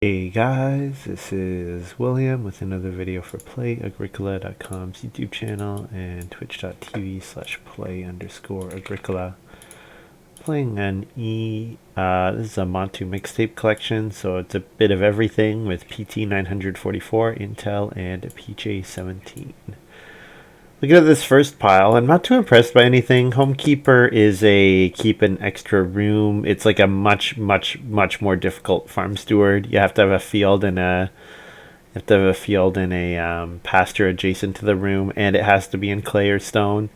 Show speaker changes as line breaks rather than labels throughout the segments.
Hey guys, this is William with another video for Play-agricola.com's YouTube channel and twitch.tv/play_agricola. Playing an this is a Montu mixtape collection, so it's a bit of everything with PT 944, Intel, and PJ17. Looking at this first pile, I'm not too impressed by anything. Homekeeper is a keep an extra room. It's like a much more difficult farm steward. You have to have a field and a pasture adjacent to the room, and it has to be in clay or stone.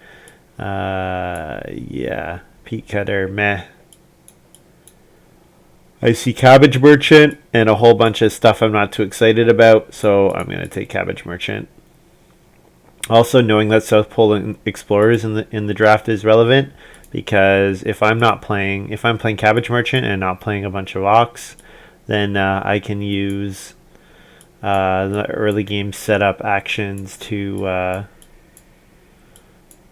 Yeah, peat cutter, meh. I see cabbage merchant and a whole bunch of stuff I'm not too excited about, so I'm gonna take cabbage merchant. Also, knowing that South Pole Explorers in the draft is relevant, because if I'm playing Cabbage Merchant and not playing a bunch of Ox, then I can use the early game setup actions to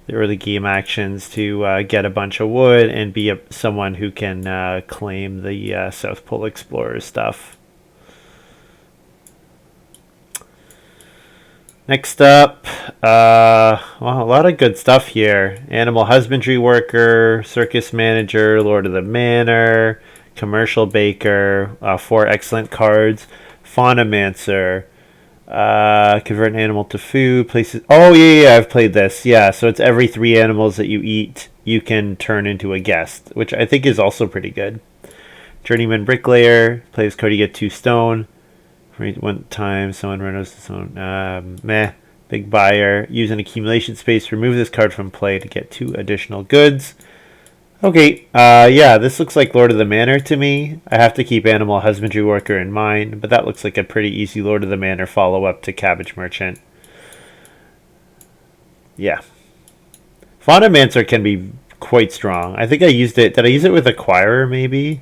get a bunch of wood and be someone who can claim the South Pole Explorer stuff. Next up, a lot of good stuff here. Animal husbandry worker, circus manager, lord of the manor, commercial baker, 4 excellent cards, faunamancer, convert an animal to food, places. Oh yeah, I've played this. Yeah, so it's every 3 animals that you eat, you can turn into a guest, which I think is also pretty good. Journeyman bricklayer, plays card, you get 2 stone. One time, someone runs this one. Meh. Big buyer. Use an accumulation space. Remove this card from play to get 2 additional goods. Okay. Yeah, this looks like Lord of the Manor to me. I have to keep Animal Husbandry Worker in mind, but that looks like a pretty easy Lord of the Manor follow-up to Cabbage Merchant. Yeah. Faunamancer can be quite strong. I think I used it. Did I use it with Acquirer, maybe?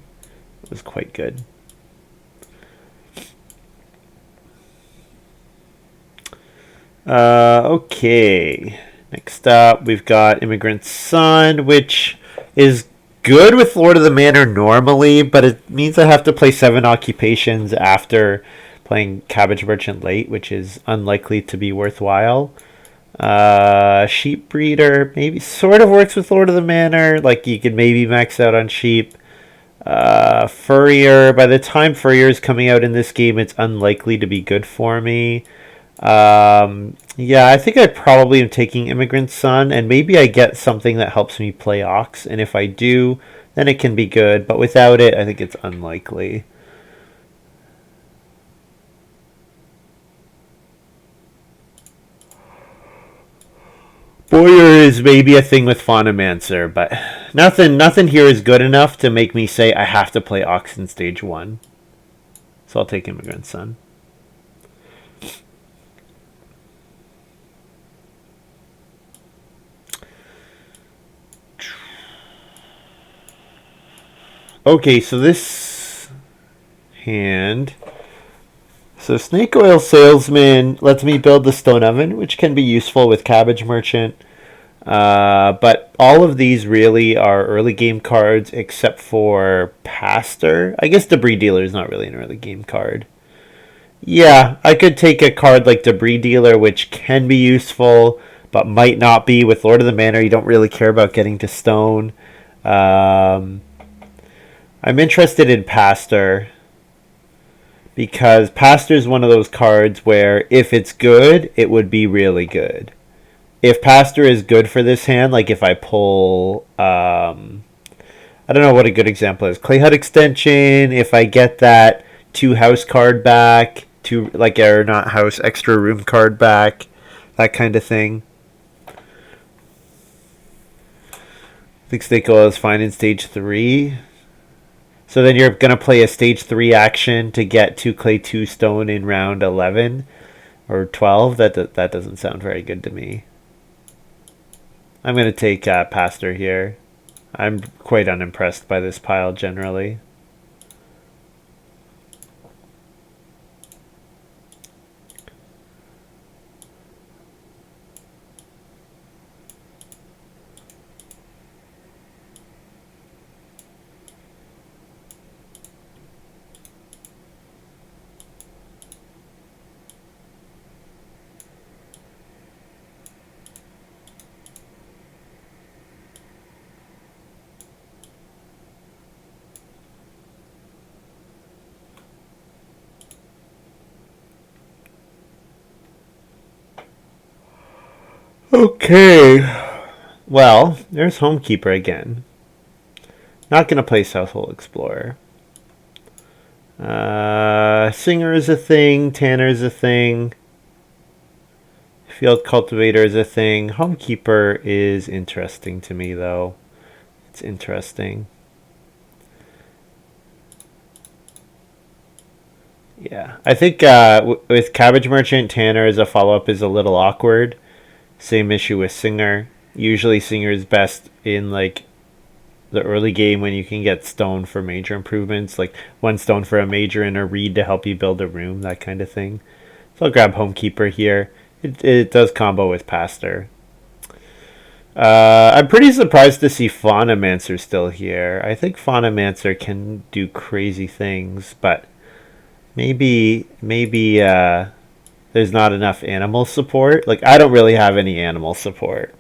It was quite good. Okay. Next up, we've got Immigrant Son, which is good with Lord of the Manor normally, but it means I have to play 7 occupations after playing Cabbage Merchant late, which is unlikely to be worthwhile. Sheep Breeder maybe sort of works with Lord of the Manor. Like, you could maybe max out on sheep. Furrier. By the time Furrier is coming out in this game, it's unlikely to be good for me. Yeah, I think I probably am taking Immigrant Son, and maybe I get something that helps me play Ox, and if I do, then it can be good, but without it, I think it's unlikely. Boyer is maybe a thing with Faunamancer, but nothing here is good enough to make me say I have to play Ox in stage 1. So I'll take Immigrant Son. Okay, so this hand. So Snake Oil Salesman lets me build the Stone Oven, which can be useful with Cabbage Merchant. But all of these really are early game cards except for Pastor. I guess Debris Dealer is not really an early game card. Yeah, I could take a card like Debris Dealer, which can be useful, but might not be. With Lord of the Manor, you don't really care about getting to stone. Um, I'm interested in Pastor, because Pastor is one of those cards where if it's good, it would be really good. If Pastor is good for this hand, like if I pull, I don't know what a good example is. Clay Hut Extension, if I get that 2 house card back, or not house, extra room card back, that kind of thing. I think Snake Oil is fine in stage 3. So then you're going to play a stage 3 action to get 2 clay, 2 stone in round 11 or 12. That doesn't sound very good to me. I'm going to take Pastor here. I'm quite unimpressed by this pile generally. Okay. Well, there's Homekeeper again. Not going to play Southhold Explorer. Singer is a thing. Tanner is a thing. Field Cultivator is a thing. Homekeeper is interesting to me, though. It's interesting. Yeah. I think with Cabbage Merchant, Tanner as a follow-up is a little awkward. Same issue with Singer. Usually Singer is best in, like, the early game when you can get stone for major improvements, like 1 stone for a major and a reed to help you build a room, that kind of thing. So I'll grab Homekeeper here. It does combo with Pastor. I'm pretty surprised to see Faunamancer still here. I think Faunamancer can do crazy things, but maybe there's not enough animal support. Like, I don't really have any animal support.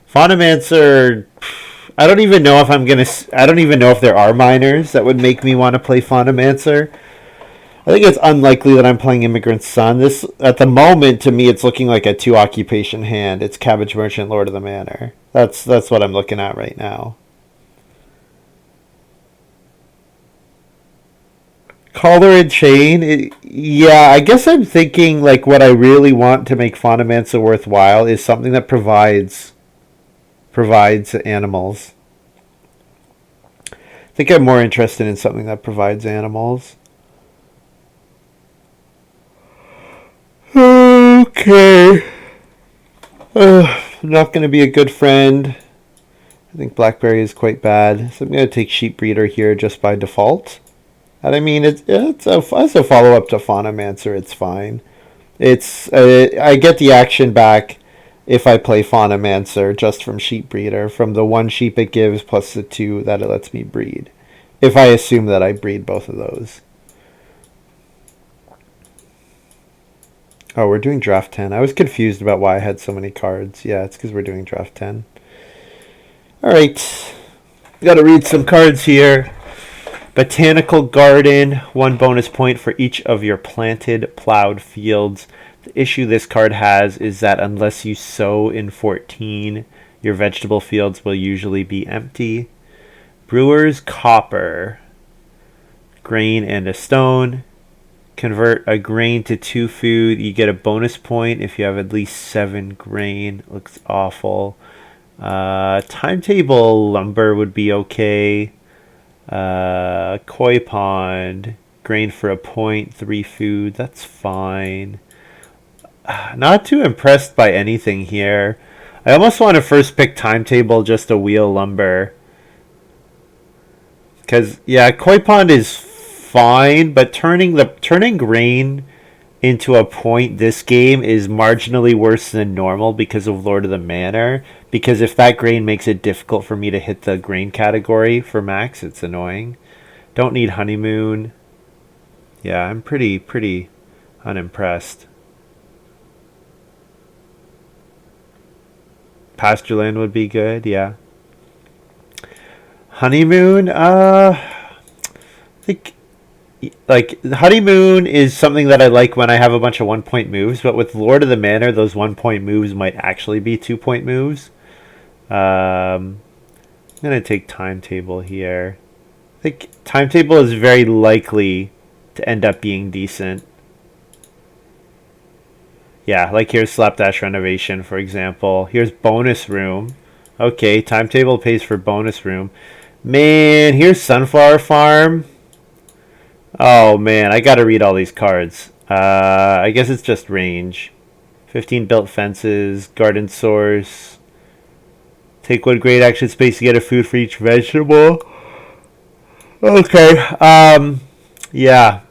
Faunamancer, I don't even know if I don't even know if there are miners that would make me want to play Faunamancer. I think it's unlikely that I'm playing Immigrant Son. This, at the moment, to me, it's looking like a 2 occupation hand. It's Cabbage Merchant, Lord of the Manor. That's what I'm looking at right now. Collar and Chain. Yeah, I guess I'm thinking like what I really want to make Faunamancer worthwhile is something that provides animals. I think I'm more interested in something that provides animals. Okay. I'm not going to be a good friend. I think Blackberry is quite bad. So I'm going to take Sheep Breeder here just by default. And I mean, as a follow-up to Faunamancer, it's fine. I get the action back if I play Faunamancer just from Sheep Breeder, from the 1 sheep it gives plus the 2 that it lets me breed. If I assume that I breed both of those. Oh, we're doing draft 10. I was confused about why I had so many cards. Yeah, it's because we're doing draft 10. Alright. Got to read some cards here. Botanical Garden, 1 bonus point for each of your planted, plowed fields. The issue this card has is that unless you sow in 14, your vegetable fields will usually be empty. Brewer's Copper, grain and a stone. Convert a grain to 2 food. You get a bonus point if you have at least 7 grain. Looks awful. Timetable Lumber would be okay. Koi Pond, grain for a point, 3 food. That's fine. Not too impressed by anything here. I almost want to first pick Timetable just to wheel Lumber. Because, yeah, Koi Pond is fine, but turning grain into a point this game is marginally worse than normal because of Lord of the Manor. Because if that grain makes it difficult for me to hit the grain category for max, it's annoying. Don't need Honeymoon. Yeah, I'm pretty unimpressed. Pastureland would be good, yeah. Honeymoon, I think like Honeymoon is something that I like when I have a bunch of 1-point moves, but with Lord of the Manor, those 1-point moves might actually be 2-point moves. I'm gonna take Timetable here. I think Timetable is very likely to end up being decent. Yeah, like here's Slapdash Renovation, for example. Here's Bonus Room. Okay, Timetable pays for Bonus Room. Man, here's Sunflower Farm. Oh man, I gotta read all these cards. I guess it's just range. 15 built fences, garden source. Take 1 great action space to get a food for each vegetable. Okay, yeah.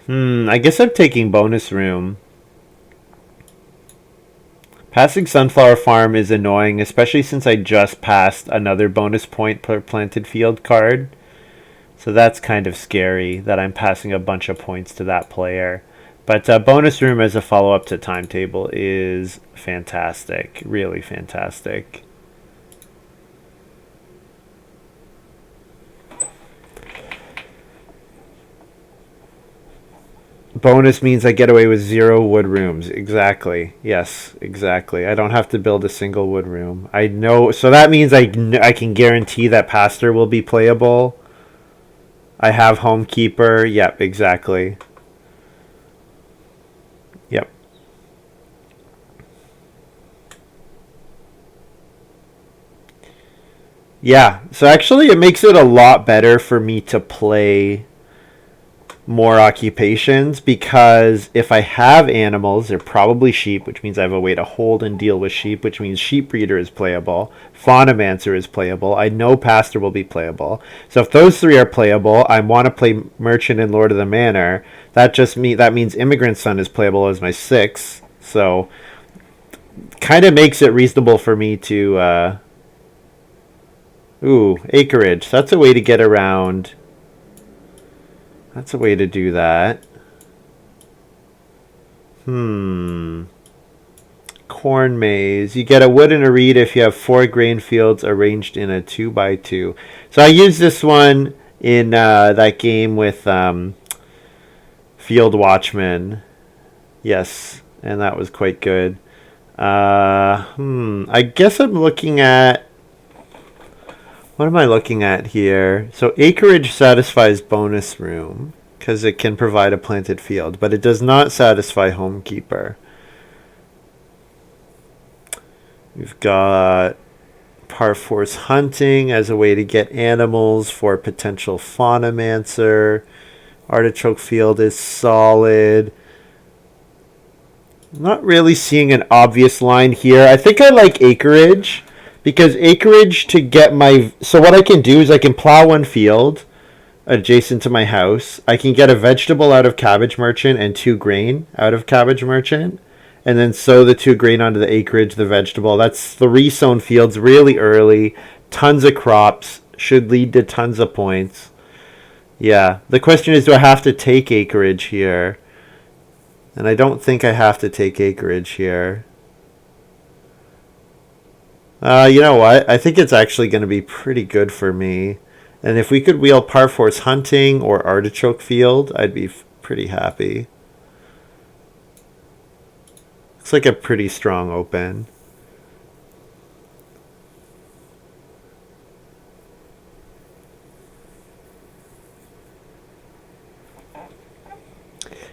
I guess I'm taking Bonus Room. Passing Sunflower Farm is annoying, especially since I just passed another bonus point per planted field card. So that's kind of scary that I'm passing a bunch of points to that player. But Bonus Room as a follow-up to Timetable is fantastic. Really fantastic. Bonus means I get away with 0 wood rooms. Exactly. Yes, exactly. I don't have to build a single wood room. I know. So that means I can guarantee that pasture will be playable. I have homekeeper. Yep, exactly. Yep. Yeah. So actually, it makes it a lot better for me to play more occupations, because if I have animals, they're probably sheep, which means I have a way to hold and deal with sheep, which means sheep breeder is playable, faunomancer is playable, I know pastor will be playable. So if those 3 are playable, I want to play merchant and lord of the manor. That means immigrant son is playable as my 6. So kind of makes it reasonable for me to acreage. That's a way to get around. That's a way to do that. Corn maze. You get a wood and a reed if you have 4 grain fields arranged in a 2x2. So I used this one in that game with Field Watchman. Yes, and that was quite good. I guess I'm looking at... What am I looking at here? So acreage satisfies bonus room because it can provide a planted field, but it does not satisfy homekeeper. We've got Parforce hunting as a way to get animals for potential faunomancer. Artichoke field is solid. I'm not really seeing an obvious line here. I think I like acreage, because acreage to get my... So what I can do is I can plow 1 field adjacent to my house. I can get a vegetable out of cabbage merchant and 2 grain out of cabbage merchant, and then sow the 2 grain onto the acreage, the vegetable. That's 3 sown fields really early. Tons of crops. Should lead to tons of points. Yeah. The question is, do I have to take acreage here? And I don't think I have to take acreage here. You know what? I think it's actually going to be pretty good for me. And if we could wheel Parforce hunting or artichoke field, I'd be pretty happy. Looks like a pretty strong open.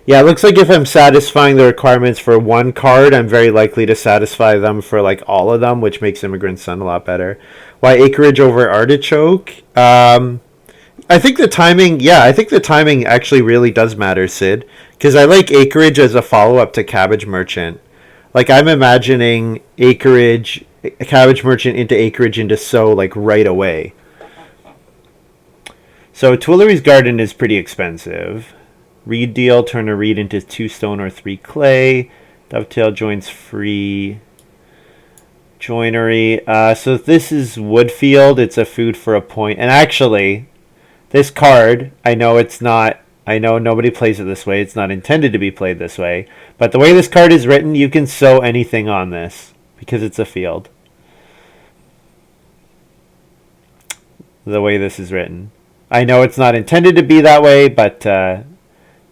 Yeah, it looks like if I'm satisfying the requirements for 1 card, I'm very likely to satisfy them for like all of them, which makes Immigrant Son a lot better. Why acreage over artichoke? I think the timing, I think the timing actually really does matter, Sid, because I like acreage as a follow-up to Cabbage Merchant. Like, I'm imagining Cabbage Merchant into acreage into sow like right away. So Tuileries Garden is pretty expensive. Reed deal, turn a reed into 2 stone or 3 clay. Dovetail joins free. Joinery. So this is Woodfield. It's a food for a point. And actually, this card, I know nobody plays it this way. It's not intended to be played this way. But the way this card is written, you can sow anything on this because it's a field. The way this is written. I know it's not intended to be that way, but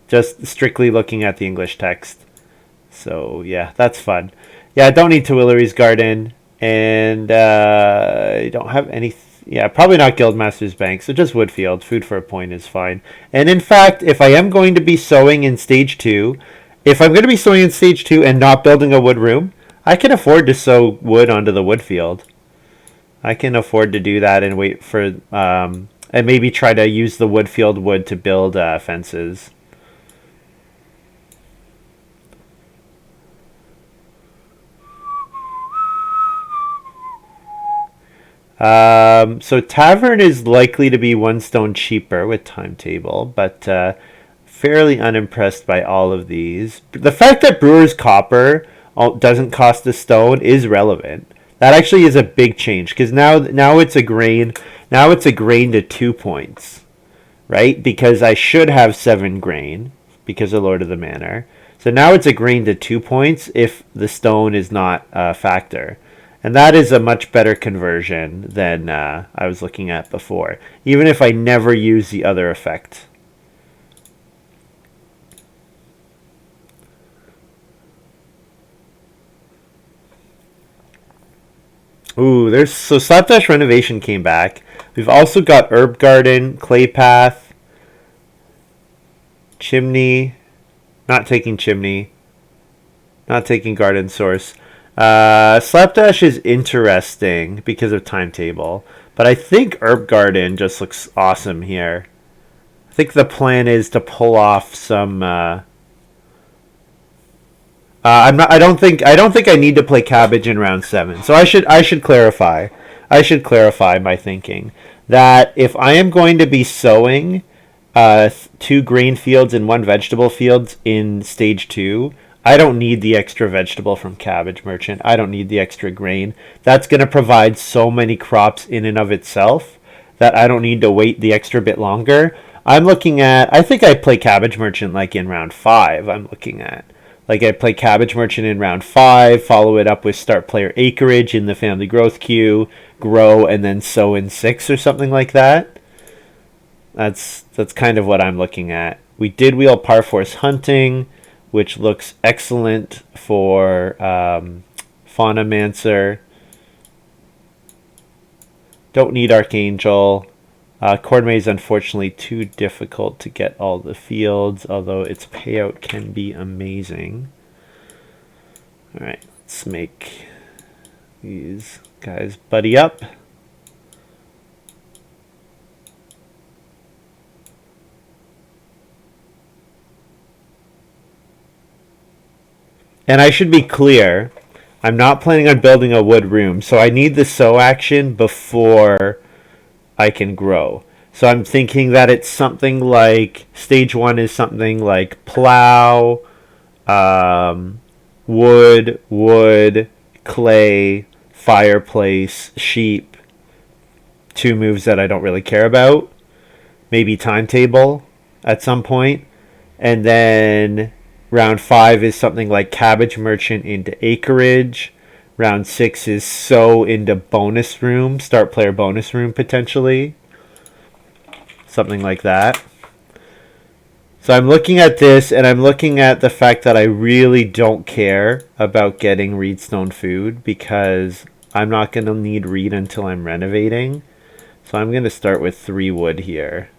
just strictly looking at the English text. So, yeah, that's fun. Yeah, I don't need Tuileries Garden. And I don't have any... Yeah, probably not Guildmaster's Bank. So just Woodfield. Food for a point is fine. And in fact, if I am going to be sowing in Stage 2... If I'm going to be sowing in Stage 2 and not building a wood room, I can afford to sow wood onto the wood field. I can afford to do that and wait for... and maybe try to use the Woodfield wood to build fences. So Tavern is likely to be 1 stone cheaper with Timetable, but fairly unimpressed by all of these. The fact that Brewer's Copper doesn't cost a stone is relevant. That actually is a big change, because now it's a grain. Now it's a grain to 2 points, right? Because I should have 7 grain because of Lord of the Manor. So now it's a grain to 2 points if the stone is not a factor. And that is a much better conversion than I was looking at before, even if I never use the other effect. Ooh, there's so Slapdash Renovation came back. We've also got Herb Garden, Clay Path, Chimney. Not taking Chimney. Not taking Garden Source. Slapdash is interesting because of timetable, but I think Herb Garden just looks awesome here. I think the plan is to pull off some. I'm not. I don't think I need to play Cabbage in round 7. So I should clarify. I should clarify my thinking that if I am going to be sowing 2 grain fields and 1 vegetable field in stage 2, I don't need the extra vegetable from Cabbage Merchant. I don't need the extra grain. That's going to provide so many crops in and of itself that I don't need to wait the extra bit longer. I'm looking at. I think I play Cabbage Merchant like in round 5. I'm looking at. Like I play Cabbage Merchant in round 5, follow it up with Start Player Acreage in the Family Growth queue, grow, and then sow in 6 or something like that. That's kind of what I'm looking at. We did wheel Parforce Hunting, which looks excellent for Faunamancer. Don't need Archangel. Cordmay is unfortunately too difficult to get all the fields, although its payout can be amazing. Alright, let's make these guys buddy up. And I should be clear, I'm not planning on building a wood room, so I need the sow action before I can grow. So I'm thinking that it's something like stage 1 is something like plow, wood, clay, fireplace, sheep. 2 moves that I don't really care about. Maybe timetable at some point. And then round 5 is something like Cabbage Merchant into Acreage. Round 6 is sow into bonus room, start player bonus room potentially. Something like that. So I'm looking at this and I'm looking at the fact that I really don't care about getting Reedstone food because I'm not going to need Reed until I'm renovating. So I'm going to start with 3 wood here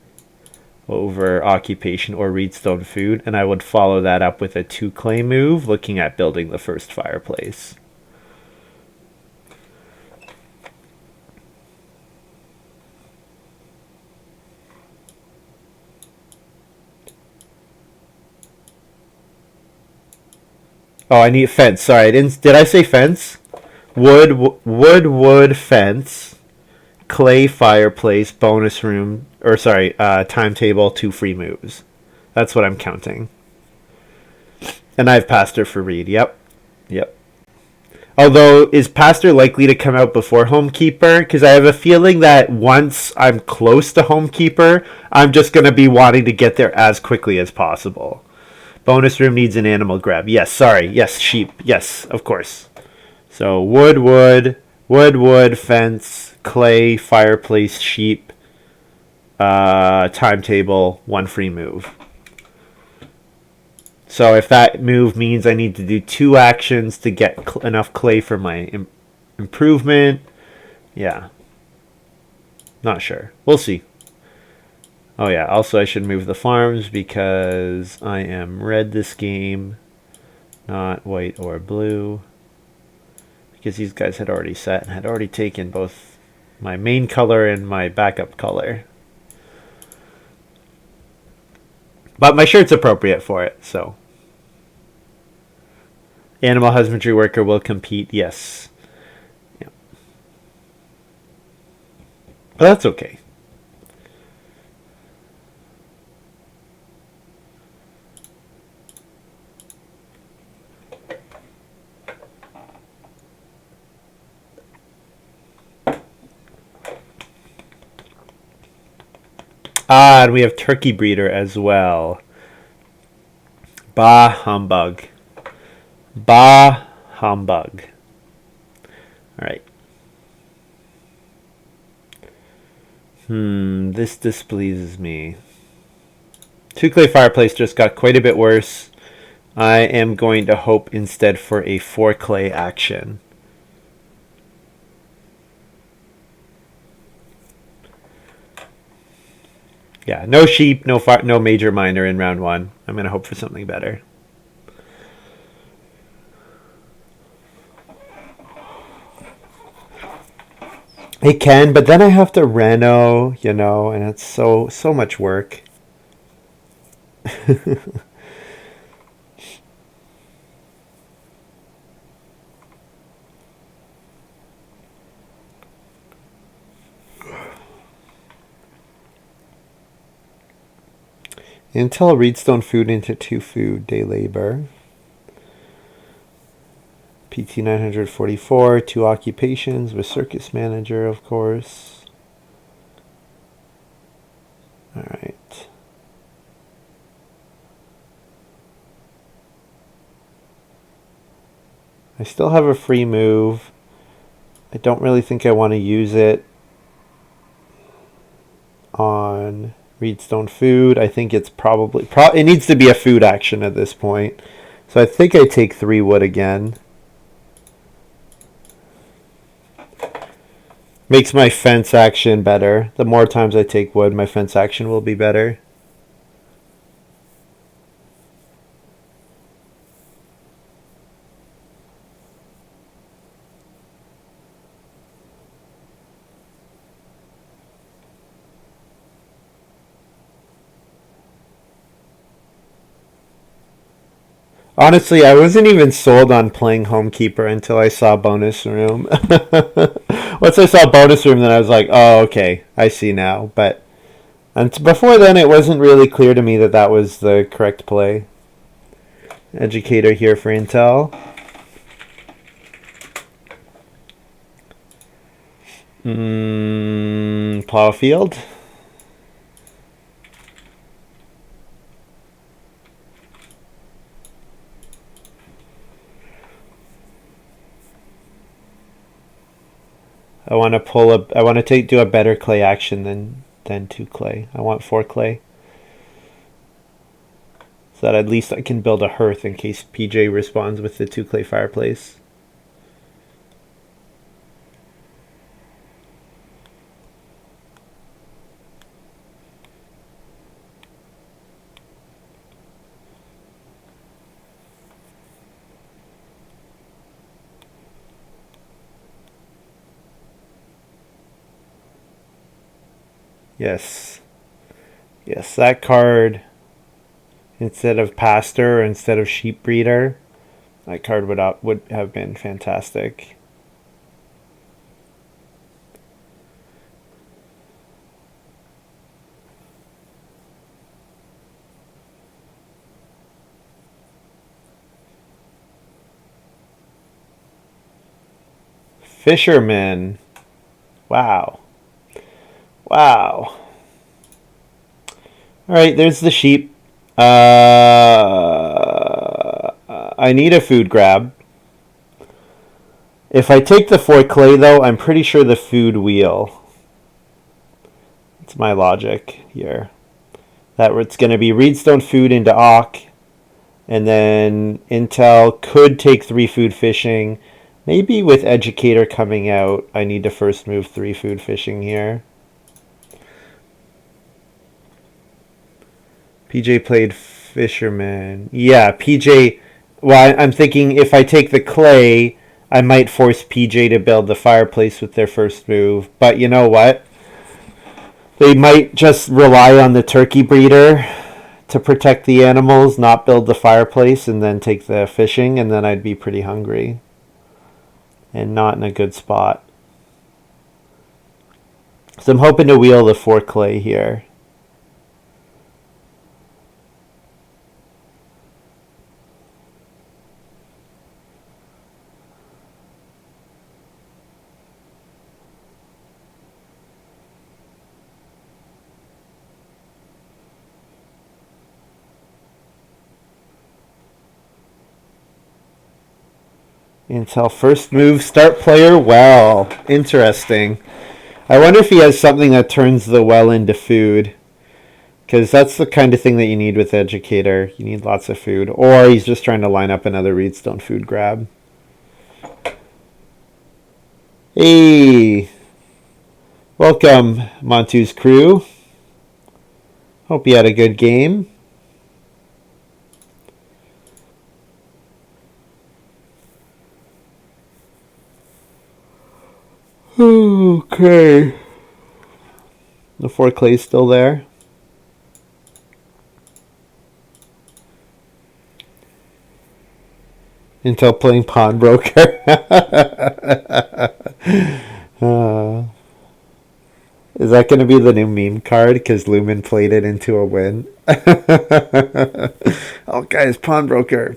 over occupation or Reedstone food, and I would follow that up with a 2 clay move looking at building the first fireplace. Oh, I need fence. Sorry, I didn't. Did I say fence? Wood, fence, clay, fireplace, bonus room, or sorry, timetable, 2 free moves. That's what I'm counting. And I have Pastor for Reed. Yep. Although, is Pastor likely to come out before Homekeeper? Because I have a feeling that once I'm close to Homekeeper, I'm just going to be wanting to get there as quickly as possible. Bonus room needs an animal grab. Yes, sorry. Yes, sheep. Yes, of course. So wood, fence, clay, fireplace, sheep, timetable, 1 free move. So if that move means I need to do 2 actions to get enough clay for my improvement, yeah. Not sure. We'll see. Oh yeah, also I should move the farms because I am red this game, not white or blue. Because these guys had already set and had already taken both my main color and my backup color. But my shirt's appropriate for it, so. Animal husbandry worker will compete, yes. Yeah. But that's okay. Ah, and we have Turkey Breeder as well. Bah humbug. Bah humbug. Alright. This displeases me. 2 clay fireplace just got quite a bit worse. I am going to hope instead for a 4 clay action. Yeah, no sheep, no major minor in round one. I'm going to hope for something better. It can, but then I have to reno, and it's so much work. Intel Reedstone food into 2 food, day labor. PT 944, 2 occupations with circus manager, of course. Alright. I still have a free move. I don't really think I want to use it on Reedstone food. I think it's probably... it needs to be a food action at this point. So I think I take 3 wood again. Makes my fence action better. The more times I take wood, my fence action will be better. Honestly, I wasn't even sold on playing Homekeeper until I saw Bonus Room. Once I saw Bonus Room, then I was like, oh, okay, I see now. But before then, it wasn't really clear to me that that was the correct play. Educator here for Intel. Plow field. I want to do a better clay action than 2 clay. I want 4 clay. So that at least I can build a hearth in case PJ responds with the 2 clay fireplace. Yes. Yes, that card, instead of pastor, instead of sheep breeder, that card would have been fantastic. Fisherman. Wow. Wow. Alright, there's the sheep. I need a food grab. If I take the 4 clay, though, I'm pretty sure the food wheel. That's my logic here. That it's going to be Reedstone food into Auk. And then Intel could take 3 food fishing. Maybe with Educator coming out, I need to first move 3 food fishing here. PJ played Fisherman. Yeah, PJ... Well, I'm thinking if I take the clay, I might force PJ to build the fireplace with their first move. But you know what? They might just rely on the turkey breeder to protect the animals, not build the fireplace, and then take the fishing, and then I'd be pretty hungry. And not in a good spot. So I'm hoping to wheel the 4 clay here. Intel first move, start player well. Interesting. I wonder if he has something that turns the well into food. Because that's the kind of thing that you need with Educator. You need lots of food. Or he's just trying to line up another Reedstone food grab. Hey! Welcome, Montu's crew. Hope you had a good game. Okay. The 4 clay's still there. Until playing Pawnbroker. Is that going to be the new meme card? Because Lumen played it into a win. Oh, guys, Pawnbroker.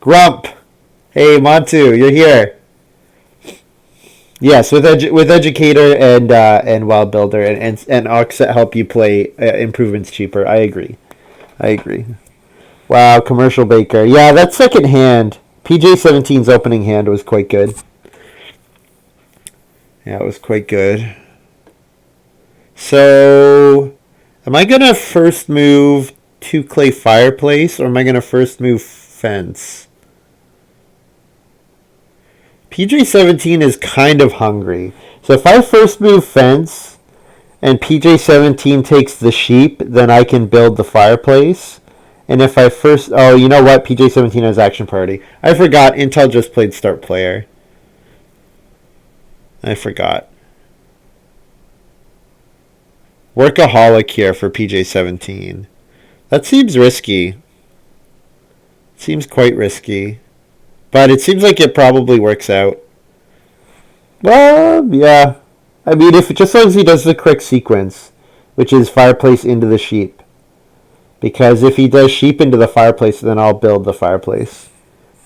Grump. Hey, Montu, you're here. Yes, with Educator and Wild Builder and Oxet help you play improvements cheaper. I agree. Wow, Commercial Baker. Yeah, that second hand, PJ17's opening hand was quite good. Yeah, it was quite good. So, am I gonna first move 2 clay fireplace, or am I gonna first move fence? PJ17 is kind of hungry. So if I first move fence and PJ17 takes the sheep, then I can build the fireplace. And if I first... Oh, you know what? PJ17 has action priority. I forgot. Intel just played start player. I forgot. Workaholic here for PJ17. That seems risky. Seems quite risky. But it seems like it probably works out. Well, yeah. I mean, if just as long as he does the correct sequence, which is fireplace into the sheep. Because if he does sheep into the fireplace, then I'll build the fireplace.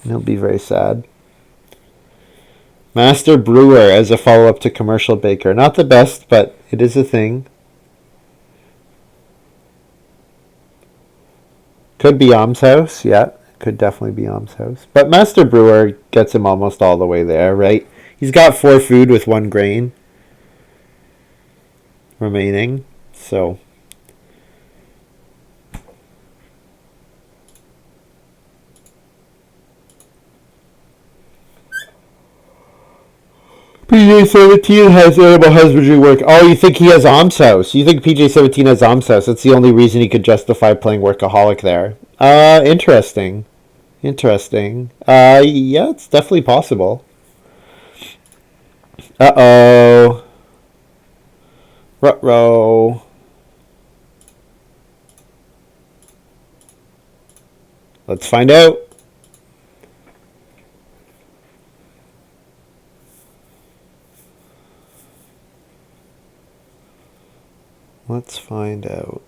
And he'll be very sad. Master Brewer as a follow-up to Commercial Baker. Not the best, but it is a thing. Could be Om's house, yeah. Could definitely be Om's house. But Master Brewer gets him almost all the way there, right? He's got 4 food with 1 grain remaining, so... PJ17 has animal husbandry work. Oh, you think he has Om's house? You think PJ17 has Om's house? That's the only reason he could justify playing Workaholic there. Interesting. Yeah, it's definitely possible. Uh-oh. Ruh-roh. Let's find out. Let's find out.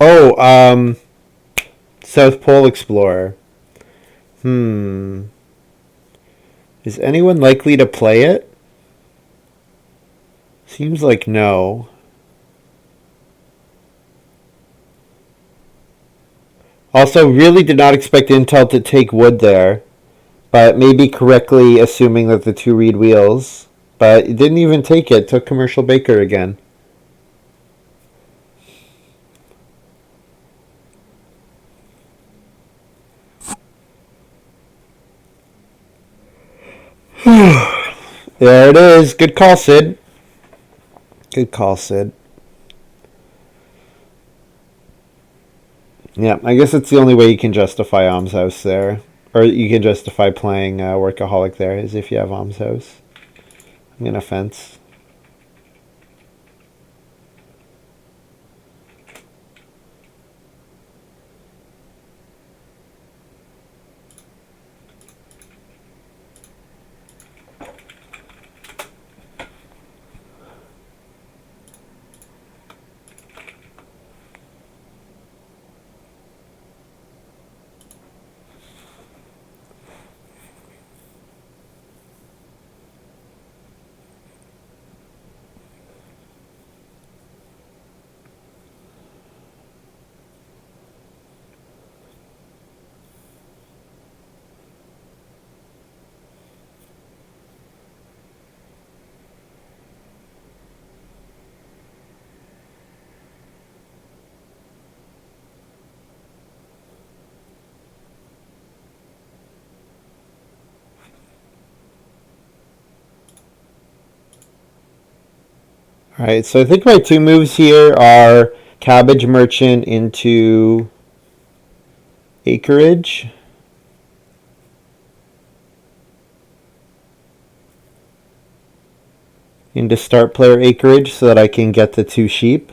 Oh, South Pole Explorer. Is anyone likely to play it? Seems like no. Also, really did not expect Intel to take wood there, but maybe correctly assuming that the 2 reed wheels. But it didn't even take it. Took Commercial Baker again. There it is. Good call, Sid. Yeah, I guess it's the only way you can justify Om's house there. Or you can justify playing Workaholic there, is if you have Om's house. I'm going to fence. All right, so I think my two moves here are cabbage merchant into acreage. Into start player acreage so that I can get the two sheep.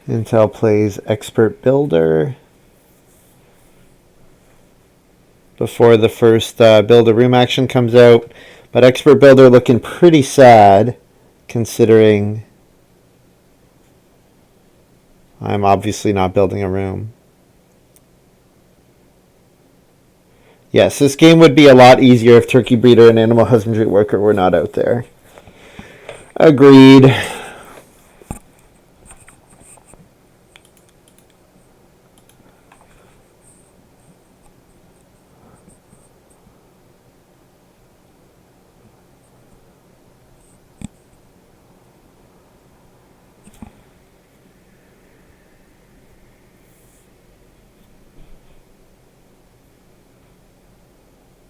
Intel plays expert builder before the first build a room action comes out. But expert builder looking pretty sad considering I'm obviously not building a room. Yes, this game would be a lot easier if turkey breeder and animal husbandry worker were not out there. Agreed.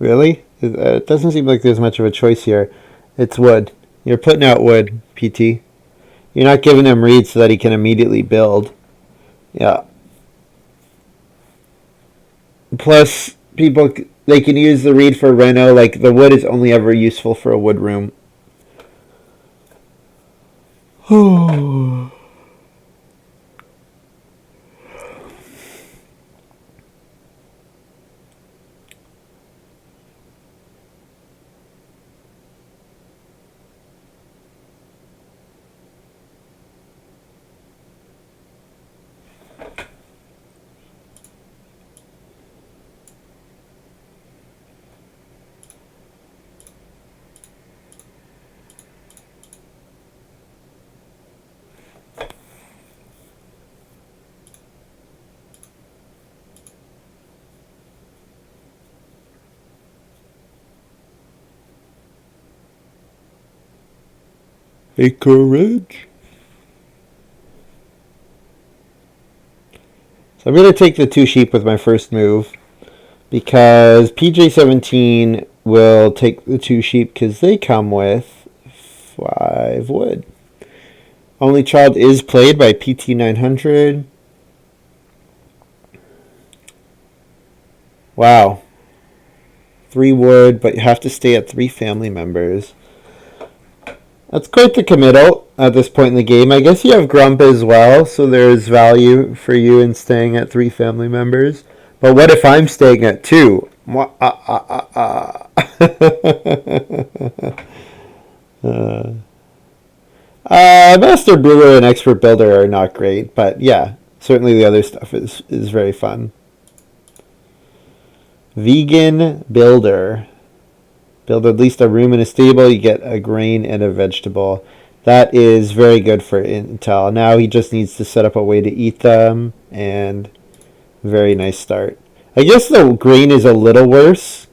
Really? It doesn't seem like there's much of a choice here. It's wood. You're putting out wood, PT. You're not giving him reeds so that he can immediately build. Yeah. Plus, people, they can use the reed for reno. Like, the wood is only ever useful for a wood room. Acreage. So I'm going to take the two sheep with my first move because PJ17 will take the two sheep because they come with 5 wood. Only child is played by PT900. Wow. 3 wood, but you have to stay at 3 family members. That's quite the committal at this point in the game. I guess you have Grump as well, so there's value for you in staying at 3 family members. But what if I'm staying at 2? Master Brewer and Expert Builder are not great, but yeah, certainly the other stuff is very fun. Vegan Builder. Build at least a room and a stable, you get a grain and a vegetable. That is very good for Intel. Now he just needs to set up a way to eat them, and very nice start. I guess the grain is a little worse.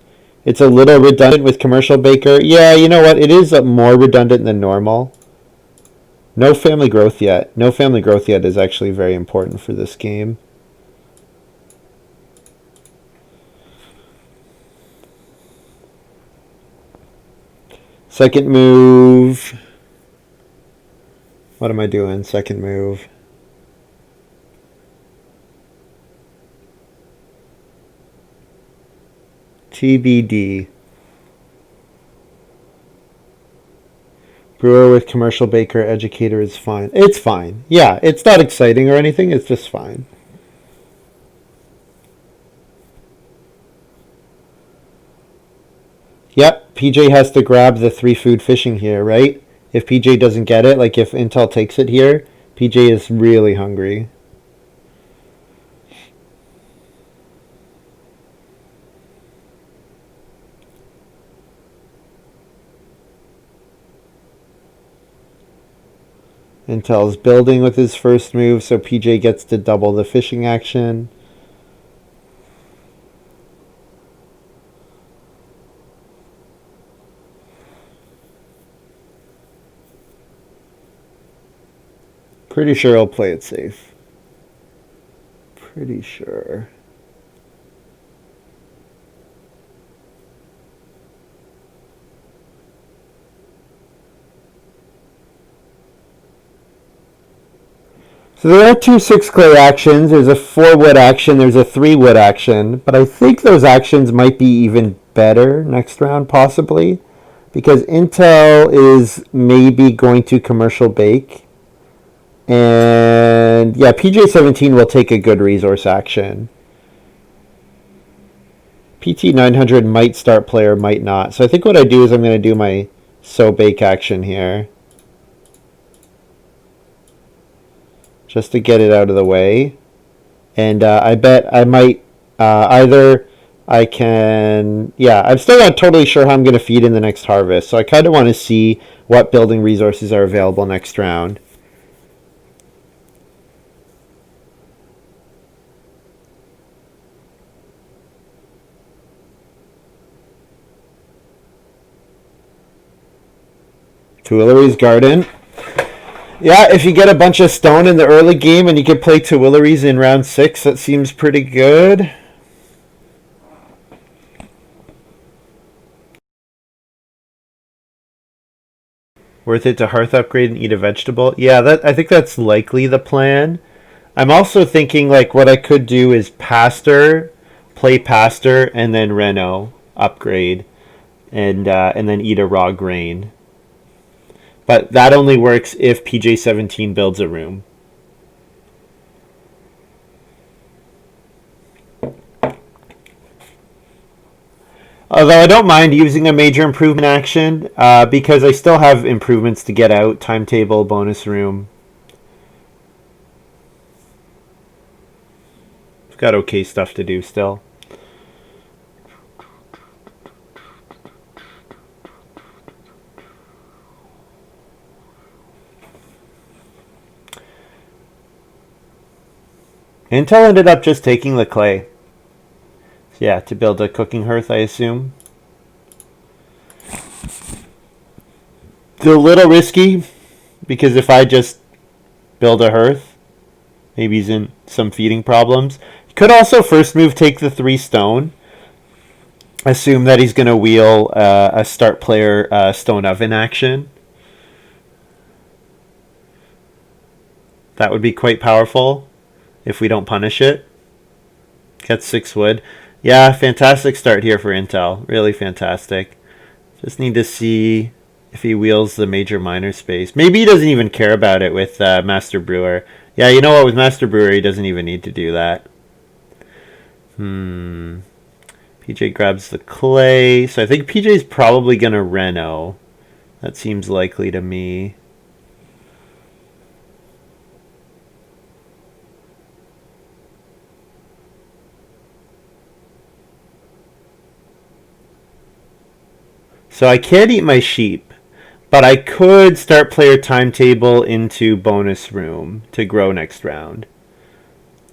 It's a little redundant with Commercial Baker. Yeah, you know what? It is more redundant than normal. No family growth yet. No family growth yet is actually very important for this game. Second move. What am I doing? Second move. TBD. Brewer with Commercial Baker Educator is fine. It's fine. Yeah, it's not exciting or anything. It's just fine. Yep, PJ has to grab the 3 food fishing here, right? If PJ doesn't get it, like if Intel takes it here, PJ is really hungry. Intel's building with his first move, so PJ gets to double the fishing action. Pretty sure he'll play it safe. Pretty sure. So there are 2 6 clay actions. There's a 4 wood action. There's a 3 wood action. But I think those actions might be even better next round, possibly. Because Intel is maybe going to commercial bake. And yeah, PJ17 will take a good resource action. PT900 might start player, might not. So I think what I do is I'm going to do my so bake action here. Just to get it out of the way. And I bet I might either I can... Yeah, I'm still not totally sure how I'm going to feed in the next harvest. So I kind of want to see what building resources are available next round. Tuileries Garden. Yeah, if you get a bunch of stone in the early game and you can play Tuileries in round 6, that seems pretty good. Worth it to hearth upgrade and eat a vegetable? Yeah, I think that's likely the plan. I'm also thinking like what I could do is Pastor, play Pastor, and then Reno upgrade, and then eat a raw grain. But that only works if PJ17 builds a room. Although I don't mind using a major improvement action because I still have improvements to get out. Timetable, bonus room. I've got okay stuff to do still. Intel ended up just taking the clay. Yeah, to build a cooking hearth, I assume. It's a little risky, because if I just build a hearth, maybe he's in some feeding problems. Could also first move take the 3 stone. Assume that he's going to wheel a start player stone oven action. That would be quite powerful if we don't punish it. Gets 6 wood. Yeah, fantastic start here for Intel. Really fantastic. Just need to see if he wheels the major minor space. Maybe he doesn't even care about it with Master Brewer. Yeah, you know what? With Master Brewer, he doesn't even need to do that. PJ grabs the clay. So I think PJ's probably going to Reno. That seems likely to me. So I can't eat my sheep, but I could start player timetable into bonus room to grow next round.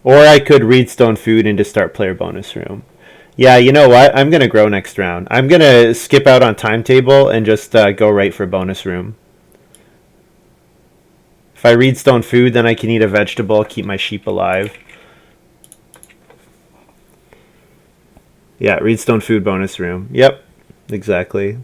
Or I could read stone food into start player bonus room. Yeah, you know what? I'm going to grow next round. I'm going to skip out on timetable and just go right for bonus room. If I read stone food, then I can eat a vegetable, keep my sheep alive. Yeah, read stone food bonus room. Yep, exactly.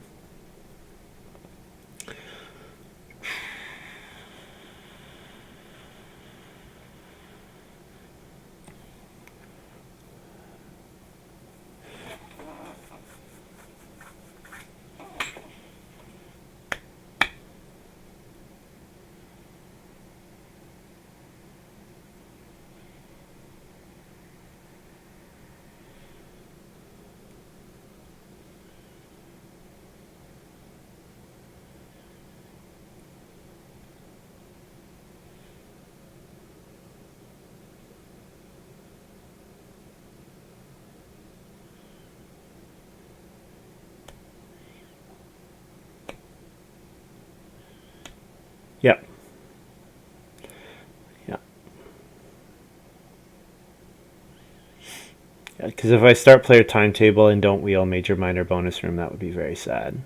Because if I start player timetable and don't wheel major minor bonus room, that would be very sad.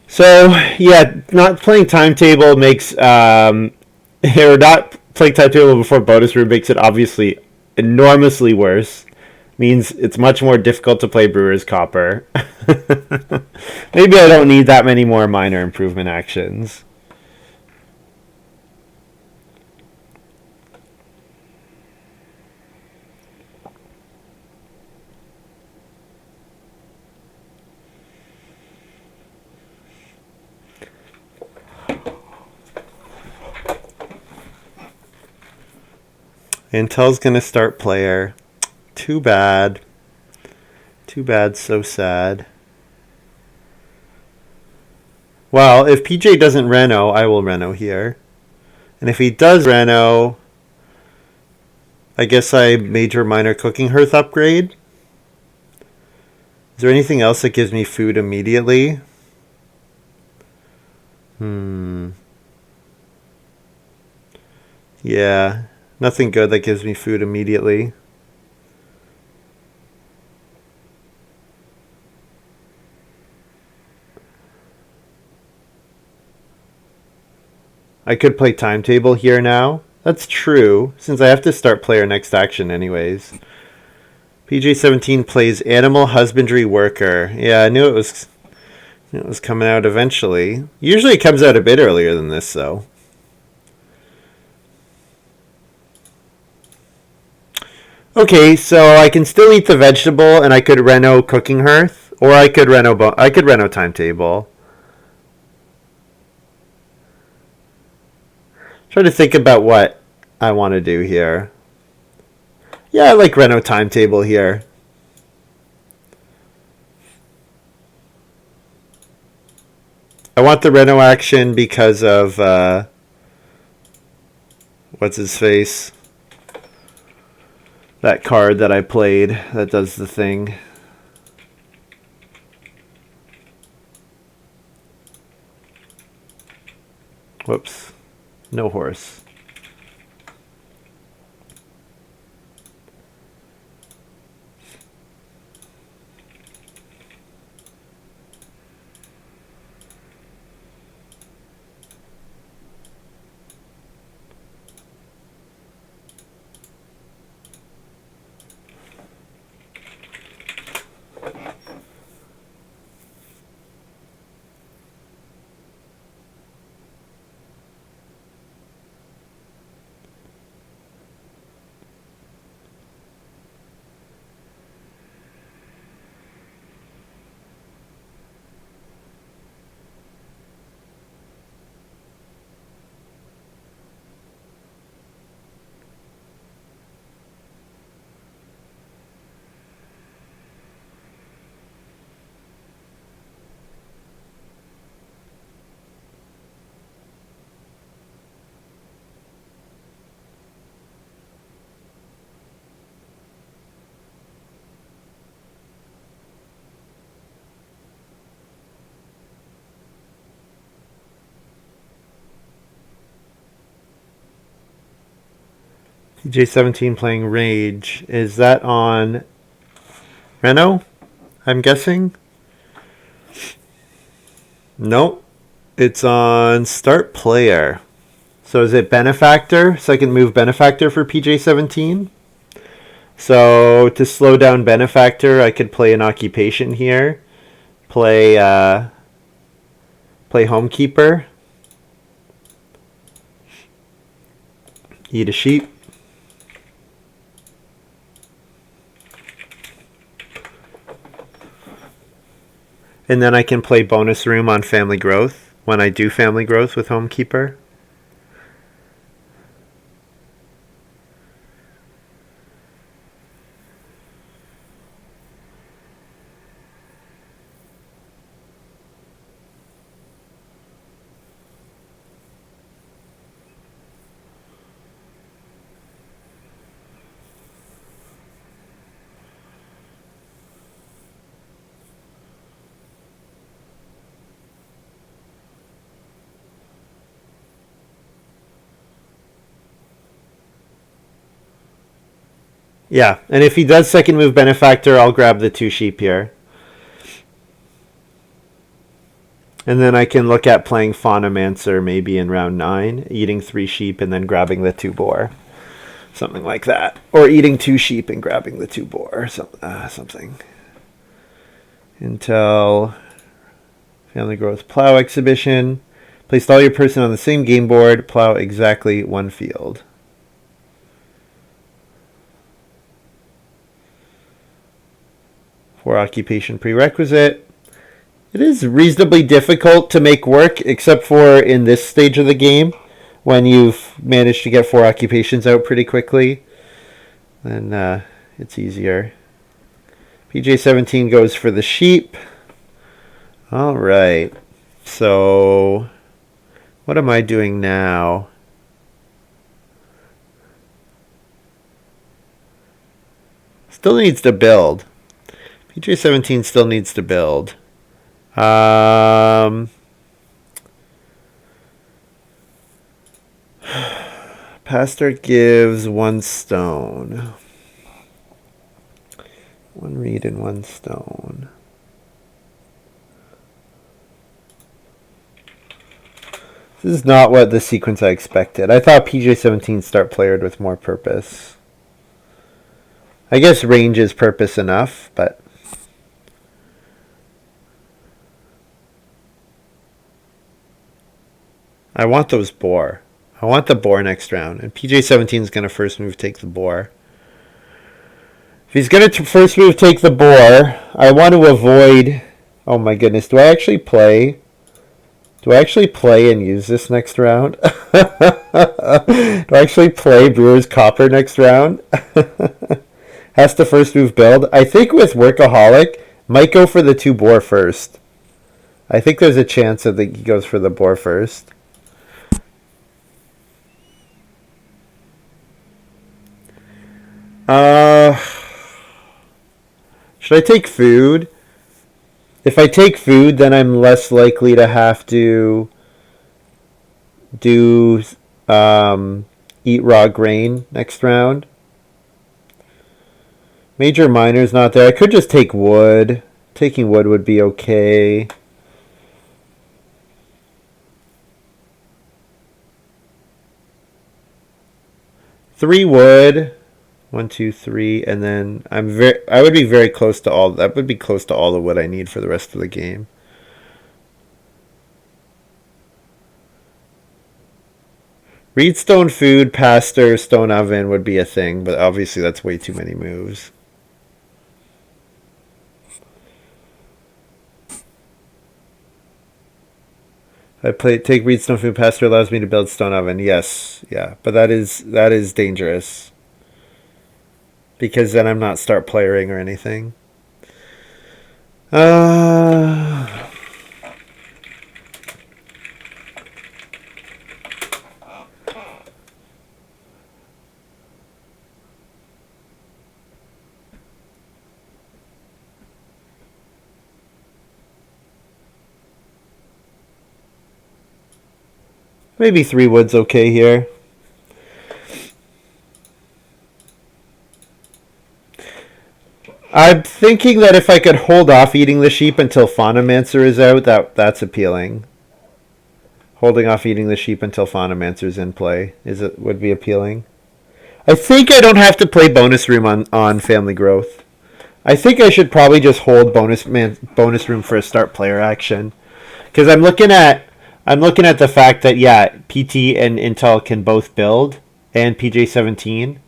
So yeah, not playing timetable makes or not playing timetable before bonus room makes it obviously enormously worse. Means it's much more difficult to play Brewer's Copper. Maybe I don't need that many more minor improvement actions. Intel's gonna start player. Too bad. Too bad, so sad. Well, if PJ doesn't Reno, I will Reno here. And if he does Reno, I guess I major minor cooking hearth upgrade. Is there anything else that gives me food immediately? Yeah, nothing good that gives me food immediately. I could play timetable here now. That's true, since I have to start player next action anyways. PJ17 plays Animal Husbandry Worker. Yeah, I knew it was coming out eventually. Usually it comes out a bit earlier than this, though. Okay, so I can still eat the vegetable, and I could Reno Cooking Hearth, or I could Reno Timetable. Try to think about what I want to do here. Yeah, I like Reno Timetable here. I want the Reno action because of what's his face? That card that I played that does the thing. Whoops. No horse. PJ17 playing Rage. Is that on Reno? I'm guessing? Nope. It's on Start Player. So is it Benefactor? So I can move Benefactor for PJ17? So to slow down Benefactor, I could play an Occupation here. Play Homekeeper. Eat a sheep. And then I can play Bonus Room on Family Growth when I do Family Growth with Homekeeper. Yeah, and if he does second move Benefactor, I'll grab the 2 sheep here. And then I can look at playing Faunamancer maybe in round 9, eating 3 sheep and then grabbing the 2 boar. Something like that. Or eating 2 sheep and grabbing the 2 boar. Something. Until Family Growth Plow Exhibition. Placed all your person on the same game board. Plow exactly 1 field. For occupation prerequisite. It is reasonably difficult to make work, except for in this stage of the game, when you've managed to get 4 occupations out pretty quickly. Then it's easier. PJ17 goes for the sheep. All right. So what am I doing now? Still needs to build. PJ17 still needs to build. Pastor gives 1 stone. 1 reed and 1 stone. This is not what the sequence I expected. I thought PJ17 start playered with more purpose. I guess range is purpose enough, but I want those boar. I want the boar next round. And PJ17 is going to first move take the boar. If he's going to first move take the boar, I want to avoid... Oh my goodness, do I actually play... Do I actually play and use this next round? Do I actually play Brewer's Copper next round? Has to first move build. I think with Workaholic, might go for the 2 boar first. I think there's a chance that he goes for the boar first. Should I take food? If I take food, then I'm less likely to have to do eat raw grain next round. Major minor's not there. I could just take wood. Taking wood would be okay. Three wood. 1, 2, 3, and then I would be very close to all. That would be close to all the wood I need for the rest of the game. Reed stone food, pastor, stone oven would be a thing, but obviously that's way too many moves. Take reed stone food, pastor allows me to build stone oven. Yes, yeah, but that is dangerous. Because then I'm not start playering or anything. Maybe 3 wood's okay here. I'm thinking that if I could hold off eating the sheep until Faunamancer is out, that's appealing. Holding off eating the sheep until Faunamancer's in play would be appealing. I think I don't have to play bonus room on Family Growth. I think I should probably just hold bonus room for a start player action, because I'm looking at the fact that PT and Intel can both build, and PJ17.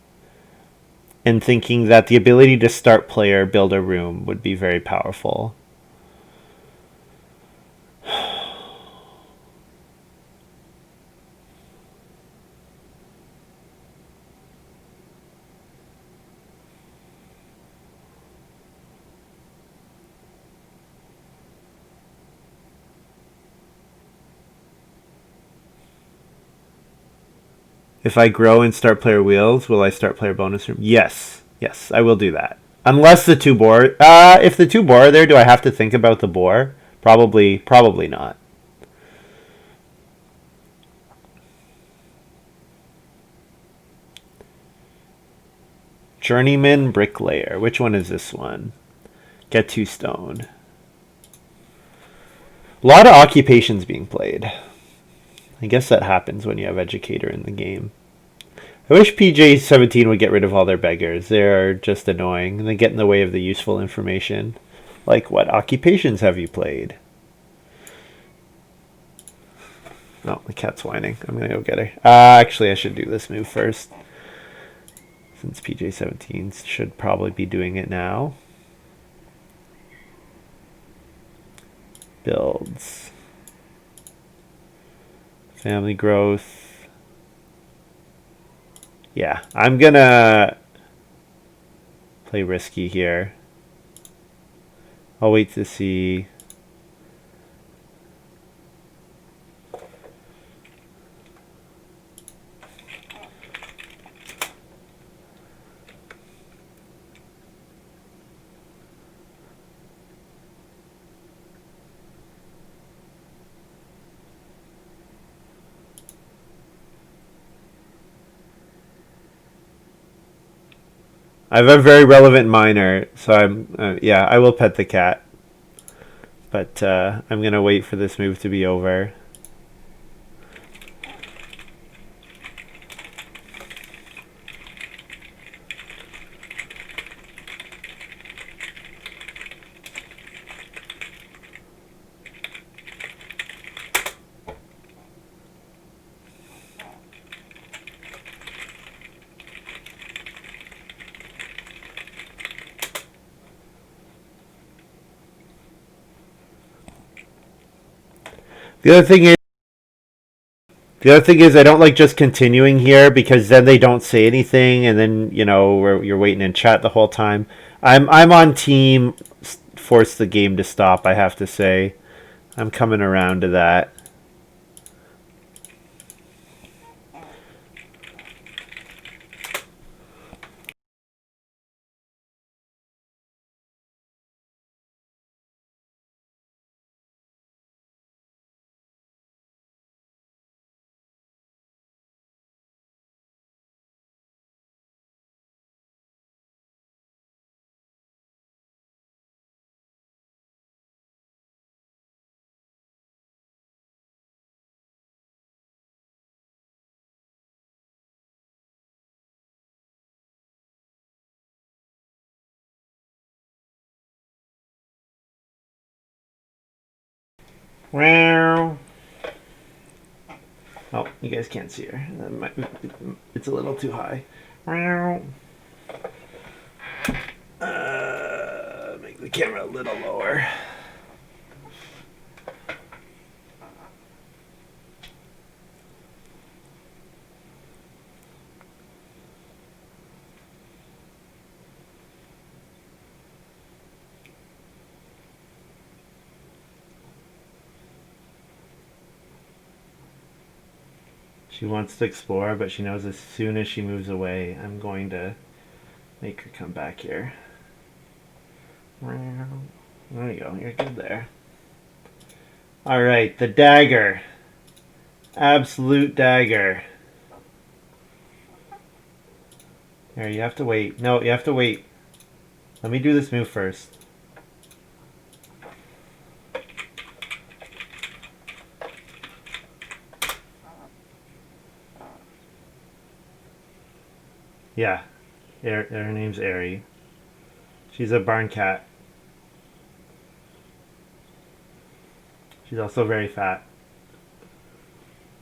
And thinking that the ability to start player build a room would be very powerful. If I grow and start player wheels, will I start player bonus room? Yes, I will do that. Unless the 2 boar. If the 2 boar are there, do I have to think about the boar? Probably not. Journeyman bricklayer. Which one is this one? Get 2 stone. A lot of occupations being played. I guess that happens when you have educator in the game. I wish PJ17 would get rid of all their beggars. They're just annoying. They get in the way of the useful information. Like, what occupations have you played? Oh, the cat's whining. I'm going to go get her. Actually, I should do this move first. Since PJ17 should probably be doing it now. Builds. Family growth. Yeah, I'm going to play risky here. I'll wait to see. I have a very relevant minor, so yeah, I will pet the cat. But I'm going to wait for this move to be over. The other thing is I don't like just continuing here because then they don't say anything and then you're waiting in chat the whole time. I'm on team force the game to stop, I have to say. I'm coming around to that. Wow. Oh, you guys can't see her. It's a little too high. Make the camera a little lower. She wants to explore, but she knows as soon as she moves away, I'm going to make her come back here. There you go. You're good there. All right, the dagger. Absolute dagger. Here, you have to wait. No, you have to wait. Let me do this move first. Yeah, her name's Airy. She's a barn cat. She's also very fat.